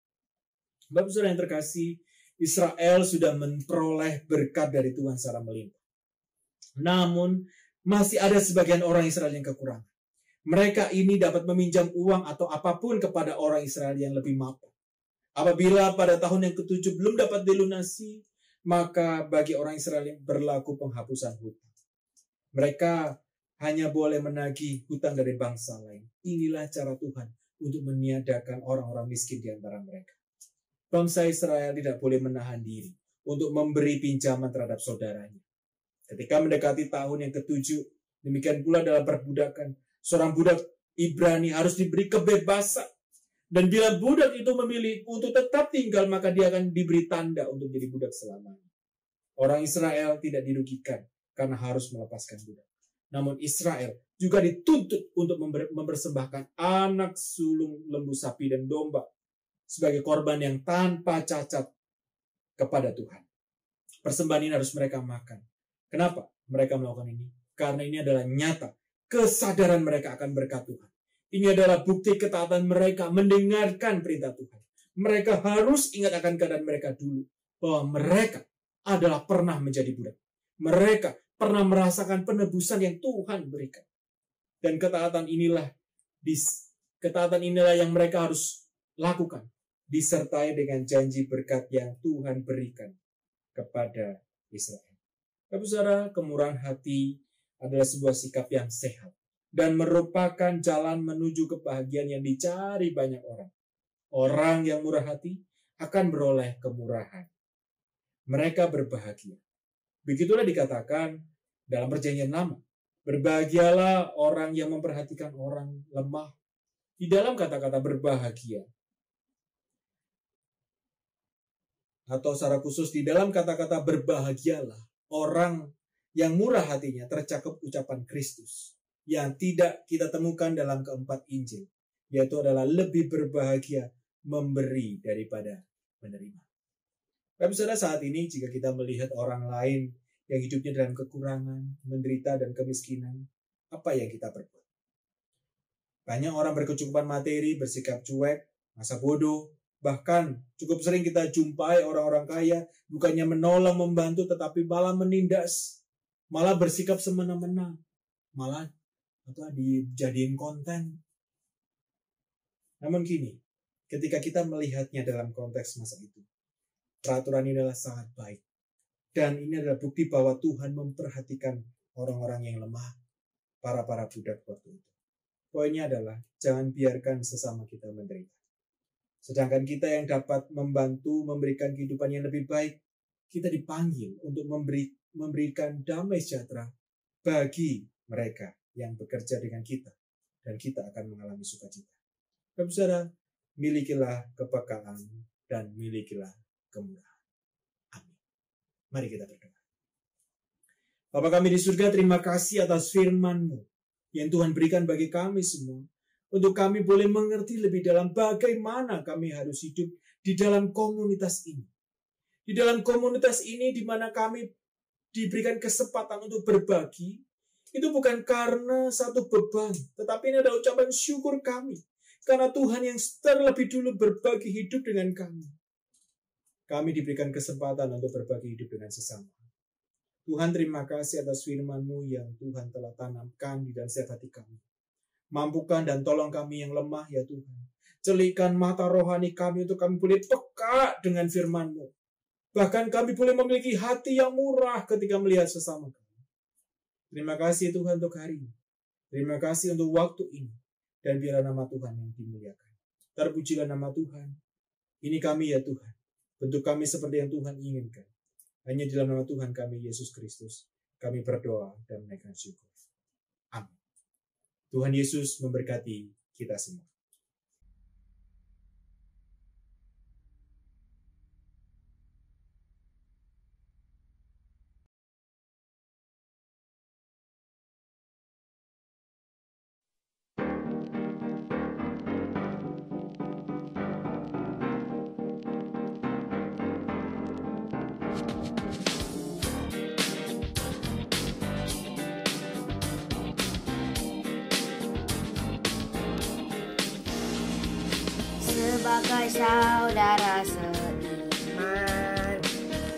Bapak Saudara yang terkasih, Israel sudah memperoleh berkat dari Tuhan secara melimpah. Namun, masih ada sebagian orang Israel yang kekurangan. Mereka ini dapat meminjam uang atau apapun kepada orang Israel yang lebih mampu. Apabila pada tahun yang ke-7 belum dapat dilunasi, maka bagi orang Israel yang berlaku penghapusan hutang. Mereka hanya boleh menagih hutang dari bangsa lain. Inilah cara Tuhan untuk meniadakan orang-orang miskin di antara mereka. Bangsa Israel tidak boleh menahan diri untuk memberi pinjaman terhadap saudaranya. Ketika mendekati tahun yang ke-7, demikian pula dalam perbudakan, seorang budak Ibrani harus diberi kebebasan. Dan bila budak itu memilih untuk tetap tinggal, maka dia akan diberi tanda untuk jadi budak selamanya. Orang Israel tidak dirugikan karena harus melepaskan budak. Namun Israel juga dituntut untuk mempersembahkan anak sulung lembu sapi dan domba sebagai korban yang tanpa cacat kepada Tuhan. Persembahan ini harus mereka makan. Kenapa mereka melakukan ini? Karena ini adalah nyata kesadaran mereka akan berkat Tuhan. Ini adalah bukti ketaatan mereka mendengarkan perintah Tuhan. Mereka harus ingat akan keadaan mereka dulu, bahwa mereka adalah pernah menjadi budak. Mereka pernah merasakan penebusan yang Tuhan berikan. Dan ketaatan inilah yang mereka harus lakukan, disertai dengan janji berkat yang Tuhan berikan kepada Israel. Saudara, kemurahan hati adalah sebuah sikap yang sehat dan merupakan jalan menuju kebahagiaan yang dicari banyak orang. Orang yang murah hati akan beroleh kemurahan. Mereka berbahagia. Begitulah dikatakan dalam Perjanjian Lama. Berbahagialah orang yang memperhatikan orang lemah. Di dalam kata-kata berbahagia, atau secara khusus di dalam kata-kata berbahagialah, orang yang murah hatinya tercakup ucapan Kristus yang tidak kita temukan dalam keempat Injil, yaitu adalah lebih berbahagia memberi daripada menerima. Tapi saudara, saat ini jika kita melihat orang lain yang hidupnya dalam kekurangan, menderita dan kemiskinan, apa yang kita perbuat? Banyak orang berkecukupan materi, bersikap cuek, masa bodoh, bahkan cukup sering kita jumpai orang-orang kaya bukannya menolong, membantu, tetapi malah menindas, malah bersikap semena-mena, malah dijadiin konten. Namun kini, ketika kita melihatnya dalam konteks masa itu, peraturan ini adalah sangat baik. Dan ini adalah bukti bahwa Tuhan memperhatikan orang-orang yang lemah, para budak waktu itu. Poinnya adalah, jangan biarkan sesama kita menderita. Sedangkan kita yang dapat membantu, memberikan kehidupan yang lebih baik, kita dipanggil untuk memberikan damai sejahtera bagi mereka yang bekerja dengan kita. Dan kita akan mengalami sukacita. Saudara, milikilah kepekaan dan milikilah kemurahan. Amin. Mari kita berdoa. Bapa kami di surga, terima kasih atas firman-Mu yang Tuhan berikan bagi kami semua. Untuk kami boleh mengerti lebih dalam bagaimana kami harus hidup di dalam komunitas ini. Di dalam komunitas ini di mana kami diberikan kesempatan untuk berbagi, itu bukan karena satu beban, tetapi ini adalah ucapan syukur kami. Karena Tuhan yang terlebih dulu berbagi hidup dengan kami. Kami diberikan kesempatan untuk berbagi hidup dengan sesama. Tuhan, terima kasih atas firman-Mu yang Tuhan telah tanamkan di dalam setiap hati kami. Mampukan dan tolong kami yang lemah ya Tuhan. Celikkan mata rohani kami untuk kami boleh peka dengan firman-Mu. Bahkan kami boleh memiliki hati yang murah ketika melihat sesama kami. Terima kasih Tuhan untuk hari ini. Terima kasih untuk waktu ini. Dan biarlah nama Tuhan yang dimuliakan. Terpujilah nama Tuhan. Ini kami ya Tuhan. Bentuk kami seperti yang Tuhan inginkan. Hanya di dalam nama Tuhan kami, Yesus Kristus, kami berdoa dan menaikkan syukur. Amin. Tuhan Yesus memberkati kita semua. Sebagai saudara seiman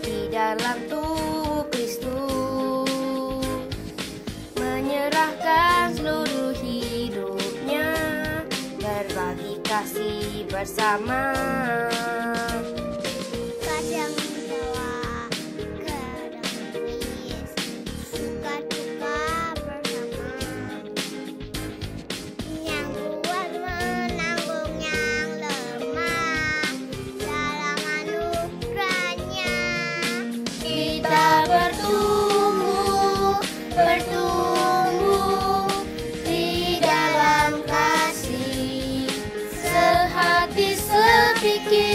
di dalam tubuh Kristus, menyerahkan seluruh hidupnya, berbagi kasih bersama. Kadang tawa, kadang nangis, suka duka bersama. Yang kuat menanggung yang lemah dalam anugerahnya. Kita bertumbuh di dalam kasih, sehati sepikir.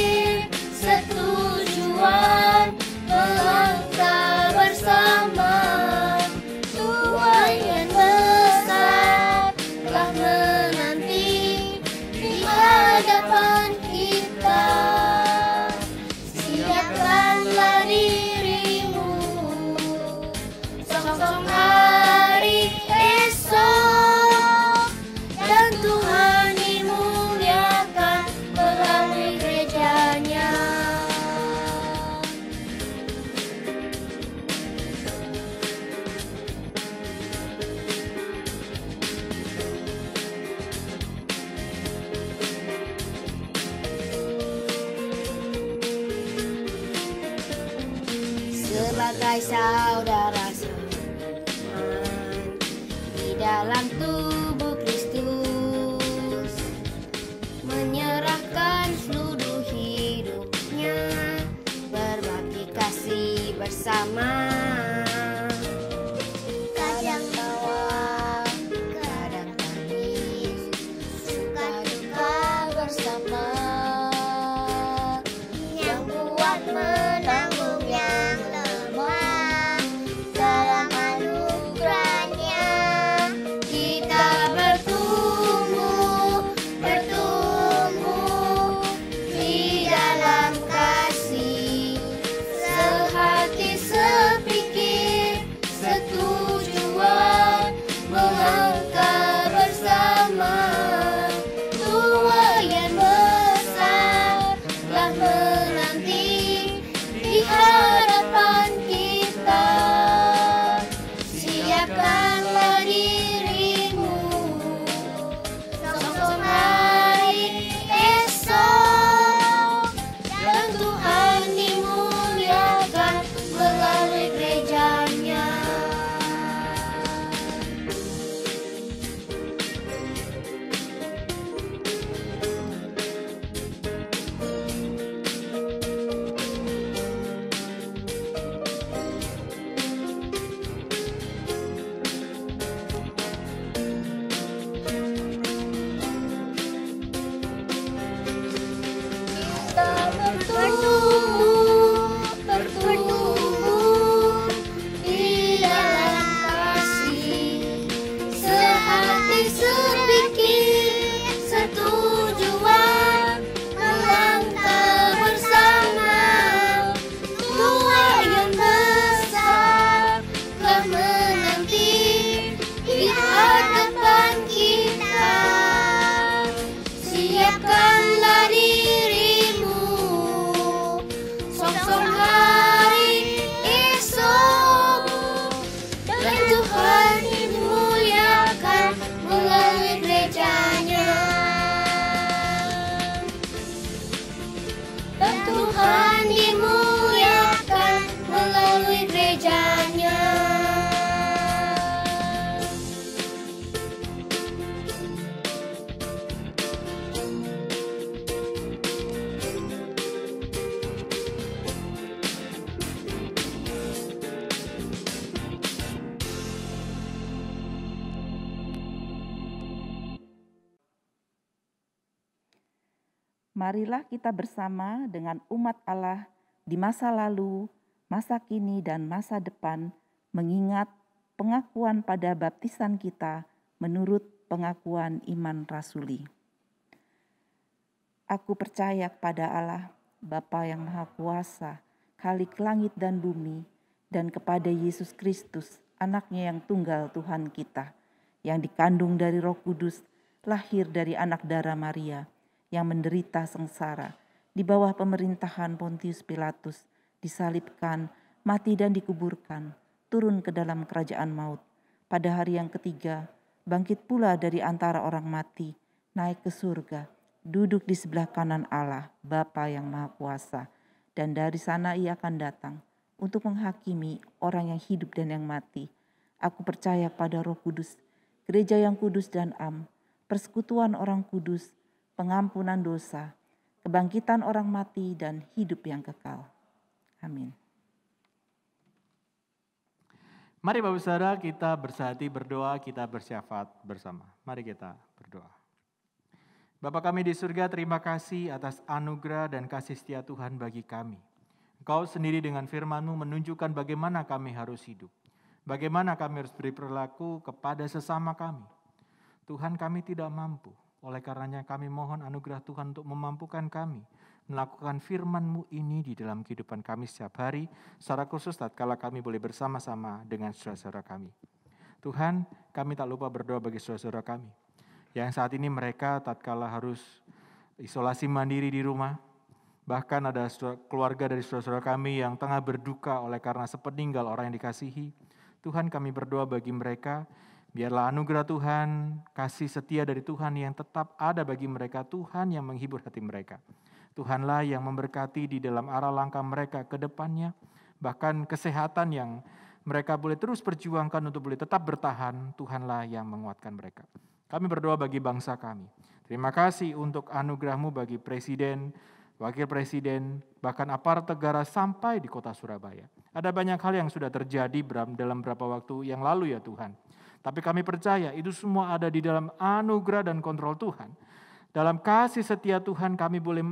sebagai saudara seiman di dalam tubuh Kristus, menyerahkan seluruh hidupnya, berbagi kasih bersama. Kadang tawa, kadang tangis, suka duka bersama, yang kuat menanggung yang lemah, dalam anugerahnya kita bertumbuh di dalam kasih, sehati sepikir setujuan, melangkah bersama. Tua yang besar telah menanti di hadapan kita. Siapkanlah dirimu, sok-sok hari esok, dan Tuhan dimuliakan melalui gerejanya. Kita bertumbuh di dalam kasih, sehati sepikir setujuan, melangkah bersama. Tua yang besar telah menanti di hadapan kita. Siapkanlah dirimu, sok-sok hari esok, dan Tuhan dimuliakan melalui gerejanya. Dan Tuhan dimuliakan melalui gerejanya. Marilah kita bersama dengan umat Allah di masa lalu, masa kini, dan masa depan mengingat pengakuan pada baptisan kita menurut pengakuan iman rasuli. Aku percaya kepada Allah, Bapa yang Maha Kuasa, Khalik langit dan bumi, dan kepada Yesus Kristus, anaknya yang tunggal Tuhan kita, yang dikandung dari Roh Kudus, lahir dari anak darah Maria, yang menderita sengsara di bawah pemerintahan Pontius Pilatus, disalibkan, mati dan dikuburkan, turun ke dalam kerajaan maut. Pada hari yang ketiga, bangkit pula dari antara orang mati, naik ke surga, duduk di sebelah kanan Allah, Bapa yang Maha Kuasa, dan dari sana ia akan datang untuk menghakimi orang yang hidup dan yang mati. Aku percaya pada Roh Kudus, gereja yang kudus dan am, persekutuan orang kudus, pengampunan dosa, kebangkitan orang mati, dan hidup yang kekal. Amin. Mari Bapak Saudara kita bersehati berdoa, kita bersyafaat bersama. Mari kita berdoa. Bapa kami di surga, terima kasih atas anugerah dan kasih setia Tuhan bagi kami. Engkau sendiri dengan firman-Mu menunjukkan bagaimana kami harus hidup. Bagaimana kami harus berperilaku kepada sesama kami. Tuhan, kami tidak mampu. Oleh karenanya kami mohon anugerah Tuhan untuk memampukan kami melakukan firman-Mu ini di dalam kehidupan kami setiap hari, secara khusus tatkala kami boleh bersama-sama dengan saudara-saudara kami. Tuhan, kami tak lupa berdoa bagi saudara-saudara kami, yang saat ini mereka tatkala harus isolasi mandiri di rumah, bahkan ada keluarga dari saudara-saudara kami yang tengah berduka oleh karena sepeninggal orang yang dikasihi. Tuhan, kami berdoa bagi mereka, biarlah anugerah Tuhan, kasih setia dari Tuhan yang tetap ada bagi mereka, Tuhan yang menghibur hati mereka. Tuhanlah yang memberkati di dalam arah langkah mereka ke depannya, bahkan kesehatan yang mereka boleh terus perjuangkan untuk boleh tetap bertahan, Tuhanlah yang menguatkan mereka. Kami berdoa bagi bangsa kami. Terima kasih untuk anugerah-Mu bagi Presiden, Wakil Presiden, bahkan aparat negara sampai di kota Surabaya. Ada banyak hal yang sudah terjadi dalam beberapa waktu yang lalu ya Tuhan. Tapi kami percaya itu semua ada di dalam anugerah dan kontrol Tuhan. Dalam kasih setia Tuhan kami boleh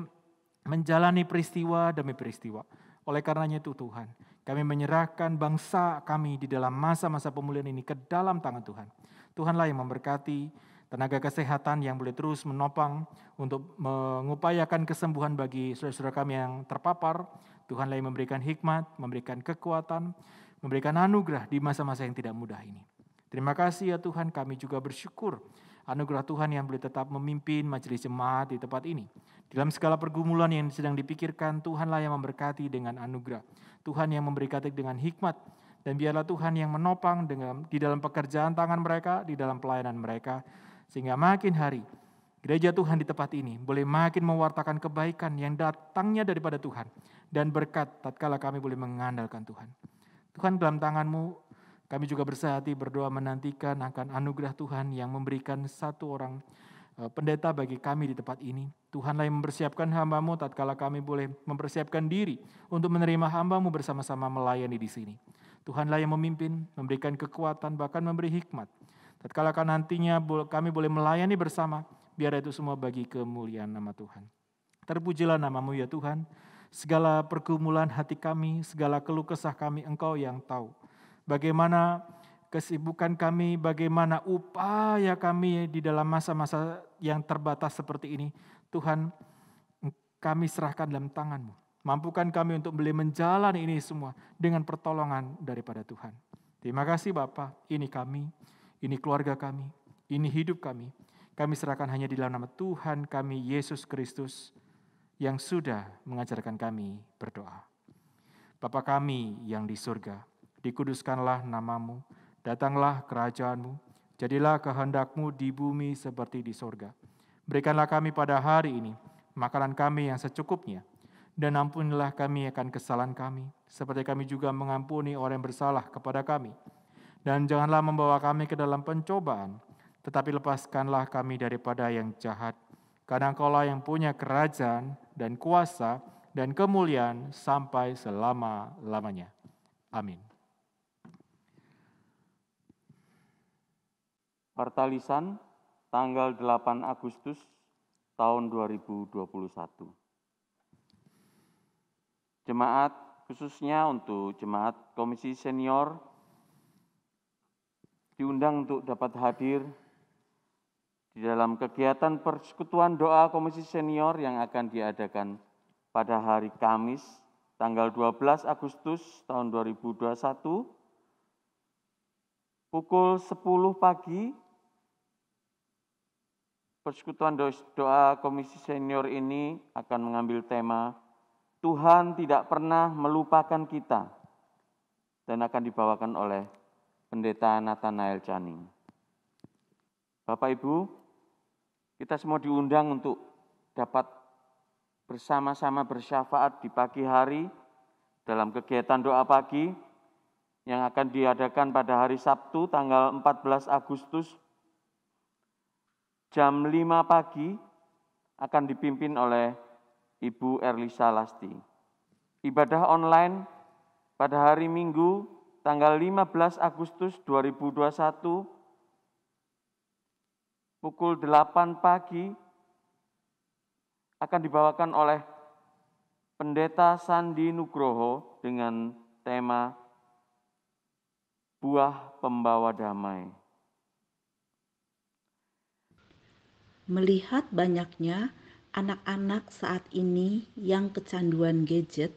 menjalani peristiwa demi peristiwa. Oleh karenanya itu Tuhan, kami menyerahkan bangsa kami di dalam masa-masa pemulihan ini ke dalam tangan Tuhan. Tuhanlah yang memberkati tenaga kesehatan yang boleh terus menopang untuk mengupayakan kesembuhan bagi saudara-saudara kami yang terpapar. Tuhanlah yang memberikan hikmat, memberikan kekuatan, memberikan anugerah di masa-masa yang tidak mudah ini. Terima kasih ya Tuhan, kami juga bersyukur anugerah Tuhan yang boleh tetap memimpin majelis jemaat di tempat ini. Dalam segala pergumulan yang sedang dipikirkan, Tuhanlah yang memberkati dengan anugerah. Tuhan yang memberkati dengan hikmat. Dan biarlah Tuhan yang menopang di dalam pekerjaan tangan mereka, di dalam pelayanan mereka. Sehingga makin hari, gereja Tuhan di tempat ini boleh makin mewartakan kebaikan yang datangnya daripada Tuhan. Dan berkat tatkala kami boleh mengandalkan Tuhan. Tuhan dalam tangan-Mu, kami juga bersehati berdoa menantikan akan anugerah Tuhan yang memberikan satu orang pendeta bagi kami di tempat ini. Tuhanlah yang mempersiapkan hamba-Mu tatkala kami boleh mempersiapkan diri untuk menerima hamba-Mu bersama-sama melayani di sini. Tuhanlah yang memimpin, memberikan kekuatan, bahkan memberi hikmat. Tatkala nantinya kami boleh melayani bersama, biar itu semua bagi kemuliaan nama Tuhan. Terpujilah nama-Mu ya Tuhan, segala pergumulan hati kami, segala keluh kesah kami Engkau yang tahu. Bagaimana kesibukan kami, bagaimana upaya kami di dalam masa-masa yang terbatas seperti ini. Tuhan, kami serahkan dalam tangan-Mu. Mampukan kami untuk boleh menjalani ini semua dengan pertolongan daripada Tuhan. Terima kasih Bapa, ini kami, ini keluarga kami, ini hidup kami. Kami serahkan hanya di dalam nama Tuhan kami, Yesus Kristus, yang sudah mengajarkan kami berdoa. Bapa kami yang di surga, dikuduskanlah nama-Mu, datanglah kerajaan-Mu, jadilah kehendak-Mu di bumi seperti di sorga. Berikanlah kami pada hari ini makanan kami yang secukupnya, dan ampunilah kami akan kesalahan kami, seperti kami juga mengampuni orang yang bersalah kepada kami. Dan janganlah membawa kami ke dalam pencobaan, tetapi lepaskanlah kami daripada yang jahat, karena Engkau-lah yang punya kerajaan dan kuasa dan kemuliaan sampai selama-lamanya. Amin. Partalisan tanggal 8 Agustus tahun 2021. Jemaat, khususnya untuk jemaat Komisi Senior, diundang untuk dapat hadir di dalam kegiatan persekutuan doa Komisi Senior yang akan diadakan pada hari Kamis, tanggal 12 Agustus tahun 2021, pukul 10 pagi. Persekutuan doa Komisi Senior ini akan mengambil tema Tuhan tidak pernah melupakan kita dan akan dibawakan oleh Pendeta Nathanael Channing. Bapak Ibu, kita semua diundang untuk dapat bersama-sama bersyafaat di pagi hari dalam kegiatan doa pagi yang akan diadakan pada hari Sabtu tanggal 14 Agustus jam 5 pagi akan dipimpin oleh Ibu Erlisa Lasti. Ibadah online pada hari Minggu tanggal 15 Agustus 2021 pukul 8 pagi akan dibawakan oleh Pendeta Sandi Nugroho dengan tema Buah Pembawa Damai. Melihat banyaknya anak-anak saat ini yang kecanduan gadget,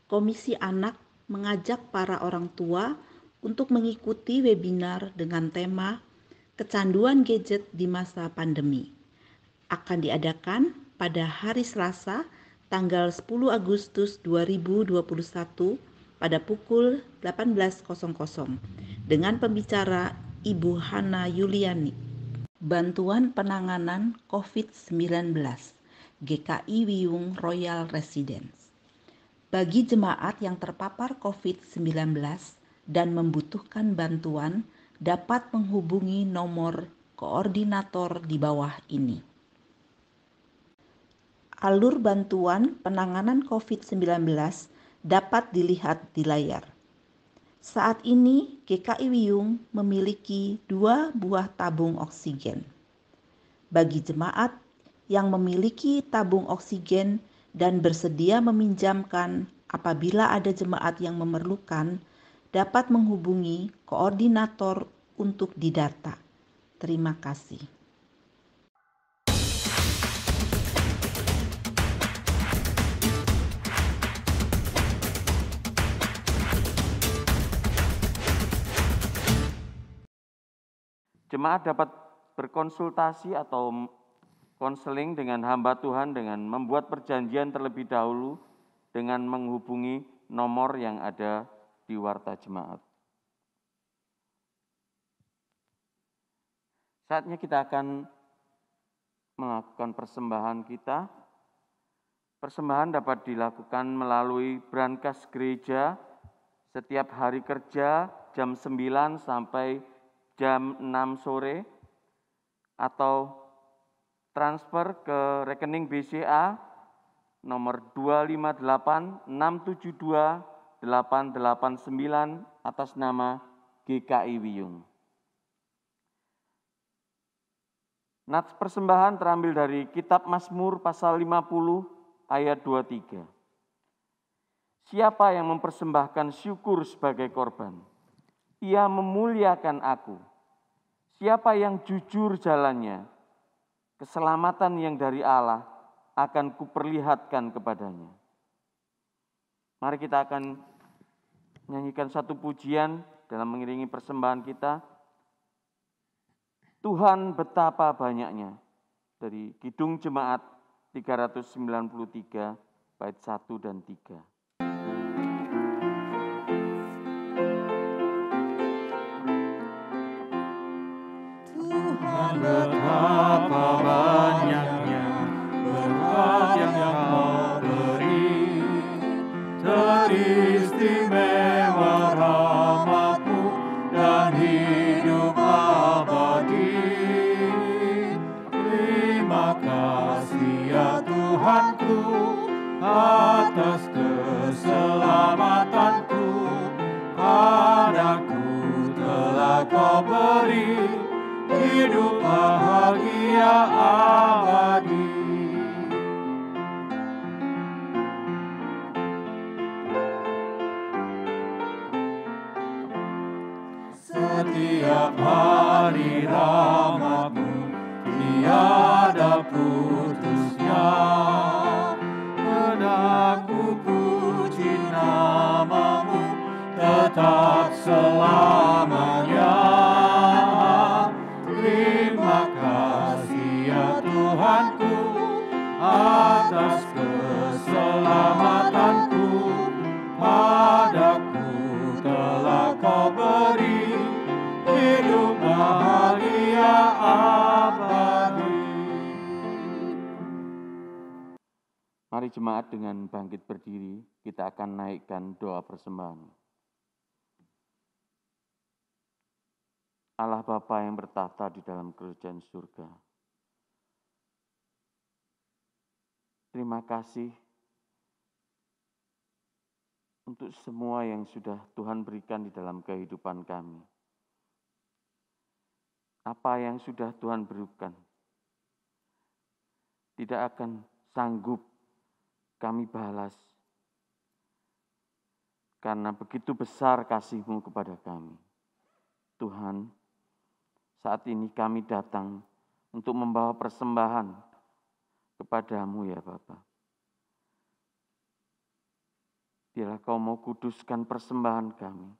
Komisi Anak mengajak para orang tua untuk mengikuti webinar dengan tema Kecanduan Gadget di Masa Pandemi. Akan diadakan pada hari Selasa, tanggal 10 Agustus 2021 pada pukul 18.00 dengan pembicara Ibu Hana Yuliani. Bantuan Penanganan COVID-19, GKI Wiyung Royal Residence. bagi jemaat yang terpapar COVID-19 dan membutuhkan bantuan dapat menghubungi nomor koordinator di bawah ini. Alur bantuan penanganan COVID-19 dapat dilihat di layar. Saat ini GKI Wiyung memiliki 2 buah tabung oksigen. Bagi jemaat yang memiliki tabung oksigen dan bersedia meminjamkan apabila ada jemaat yang memerlukan, dapat menghubungi koordinator untuk didata. Terima kasih. Jemaat dapat berkonsultasi atau konseling dengan hamba Tuhan dengan membuat perjanjian terlebih dahulu dengan menghubungi nomor yang ada di warta jemaat. Saatnya kita akan melakukan persembahan kita. Persembahan dapat dilakukan melalui brankas gereja setiap hari kerja jam 9 sampai jam 6 sore atau transfer ke rekening BCA nomor 258672889 atas nama GKI Wiyung. Nats persembahan terambil dari Kitab Mazmur pasal 50 ayat 23. Siapa yang mempersembahkan syukur sebagai korban? Ia memuliakan aku. Siapa yang jujur jalannya? Keselamatan yang dari Allah akan kuperlihatkan kepadanya. Mari kita akan menyanyikan satu pujian dalam mengiringi persembahan kita. Tuhan betapa banyaknya, dari Kidung Jemaat 393 bait 1 dan 3. Tuhan betapa banyaknya berkat yang Kau beri, teristimewa rahmat-Mu dan hidup abadi. Terima kasih ya Tuhanku atas keselamatanku, padaku telah Kau beri hidup bahagia abadi. Setiap hari rahmat-Mu tiada putusnya, hendak-Ku puji nama-Mu tetap selamanya. Terima kasih ya Tuhanku atas keselamatanku, padaku telah Kau beri hidup bahagia abadi. Mari jemaat dengan bangkit berdiri, kita akan naikkan doa persembahan. Allah Bapa yang bertahta di dalam kerajaan surga, terima kasih untuk semua yang sudah Tuhan berikan di dalam kehidupan kami. Apa yang sudah Tuhan berikan tidak akan sanggup kami balas, karena begitu besar kasih-Mu kepada kami. Tuhan, saat ini kami datang untuk membawa persembahan kepada-Mu ya Bapa. Biarlah Kau mau kuduskan persembahan kami.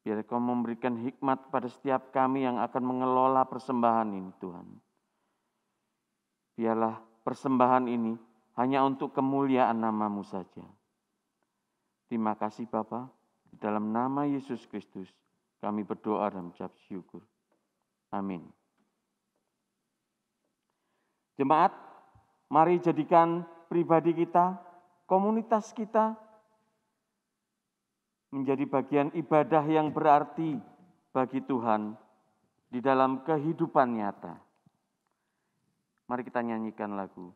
Biarlah Kau memberikan hikmat pada setiap kami yang akan mengelola persembahan ini Tuhan. Biarlah persembahan ini hanya untuk kemuliaan nama-Mu saja. Terima kasih Bapa. Di dalam nama Yesus Kristus kami berdoa dan mengucap syukur. Amin. Jemaat, mari jadikan pribadi kita komunitas kita menjadi bagian ibadah yang berarti bagi Tuhan di dalam kehidupan nyata. Mari kita nyanyikan lagu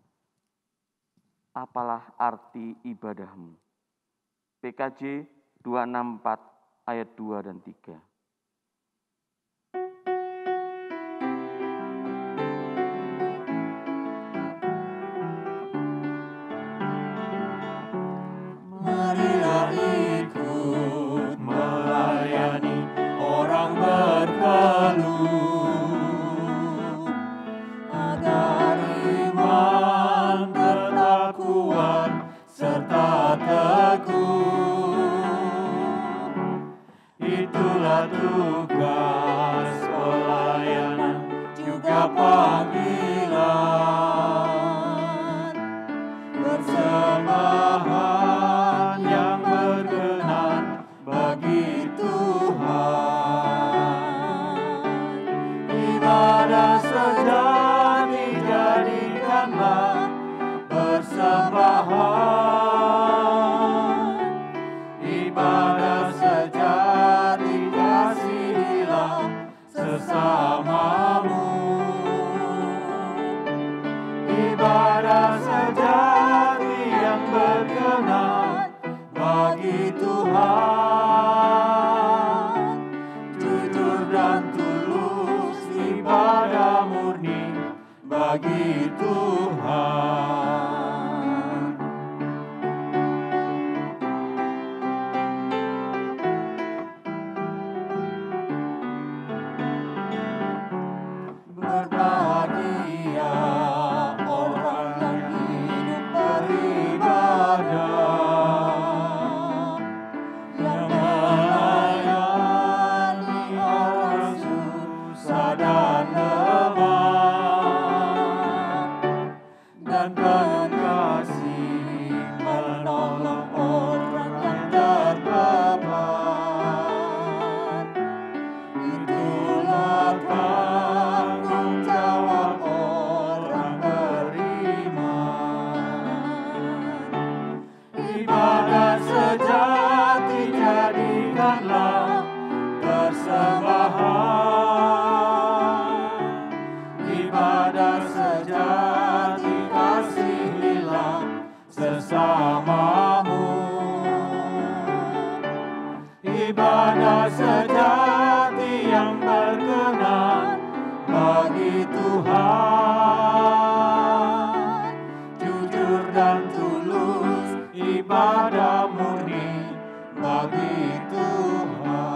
Apalah Arti Ibadahmu. PKJ 264 ayat 2 dan 3. Marilah ikut melayani orang berkeluh, agar iman tetap kuat serta teguh. Itulah tugas pelayanan, juga panggilan. Persembahan yang berkenan bagi Tuhan. Ibadah sejati jadikanlah persembahan. Ibadah sejati kasihilah sesamamu. Ibadah sejati yang berkenan bagi Tuhan. Jujur dan tulus ibadah murni bagi Tuhan. Berbahagia orang yang hidup beribadah, yang melayani orang susah dan lemah, dan penuh kasih menolong orang yang terpapar. Itulah tanggung jawab orang beriman. Ibadah sejati jadikanlah persembahan. Ibadah sejati kasihilah sesamamu. Ibadah sejati yang berkenan bagi Tuhan. Jujur dan tulus ibadah murni bagi Tuhan.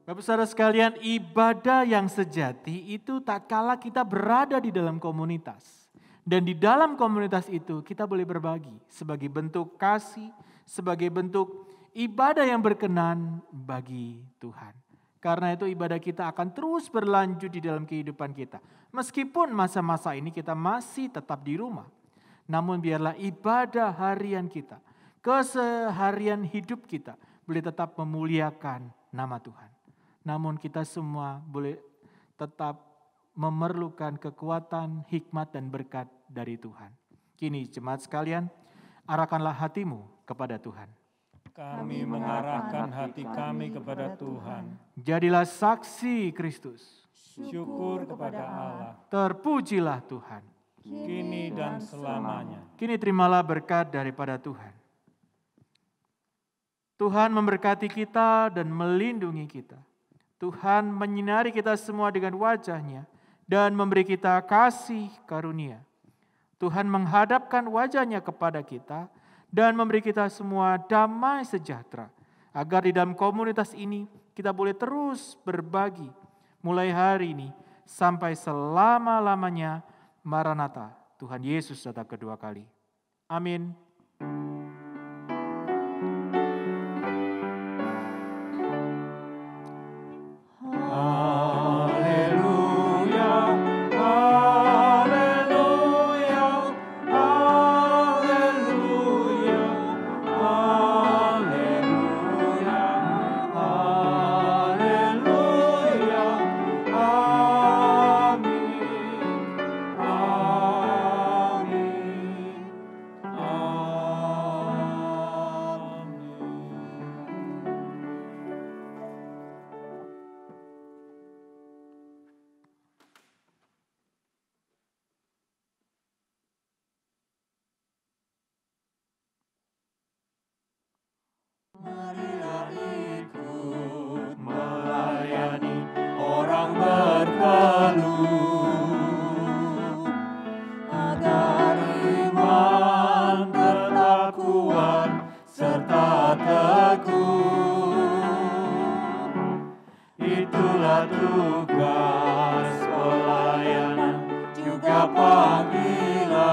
Bapak saudara sekalian, ibadah yang sejati itu tatkala kita berada di dalam komunitas. Dan di dalam komunitas itu kita boleh berbagi sebagai bentuk kasih, sebagai bentuk ibadah yang berkenan bagi Tuhan. Karena itu ibadah kita akan terus berlanjut di dalam kehidupan kita. Meskipun masa-masa ini kita masih tetap di rumah. Namun biarlah ibadah harian kita, keseharian hidup kita boleh tetap memuliakan nama Tuhan. Namun kita semua boleh tetap memerlukan kekuatan, hikmat, dan berkat dari Tuhan. Kini jemaat sekalian, arahkanlah hatimu kepada Tuhan. Kami mengarahkan hati kami kepada Tuhan. Jadilah saksi Kristus. Syukur kepada Allah, Terpujilah Tuhan. kini dan selamanya. Kini terimalah berkat daripada Tuhan. Tuhan memberkati kita dan melindungi kita. Tuhan menyinari kita semua dengan wajah-Nya dan memberi kita kasih karunia. Tuhan menghadapkan wajah-Nya kepada kita dan memberi kita semua damai sejahtera. Agar di dalam komunitas ini kita boleh terus berbagi mulai hari ini sampai selama-lamanya. Maranatha, Tuhan Yesus datang kedua kali. Amin. Amin. Marilah ikut melayani orang berkeluh, agar iman tetap kuat serta teguh. Itulah tugas pelayanan, juga panggilan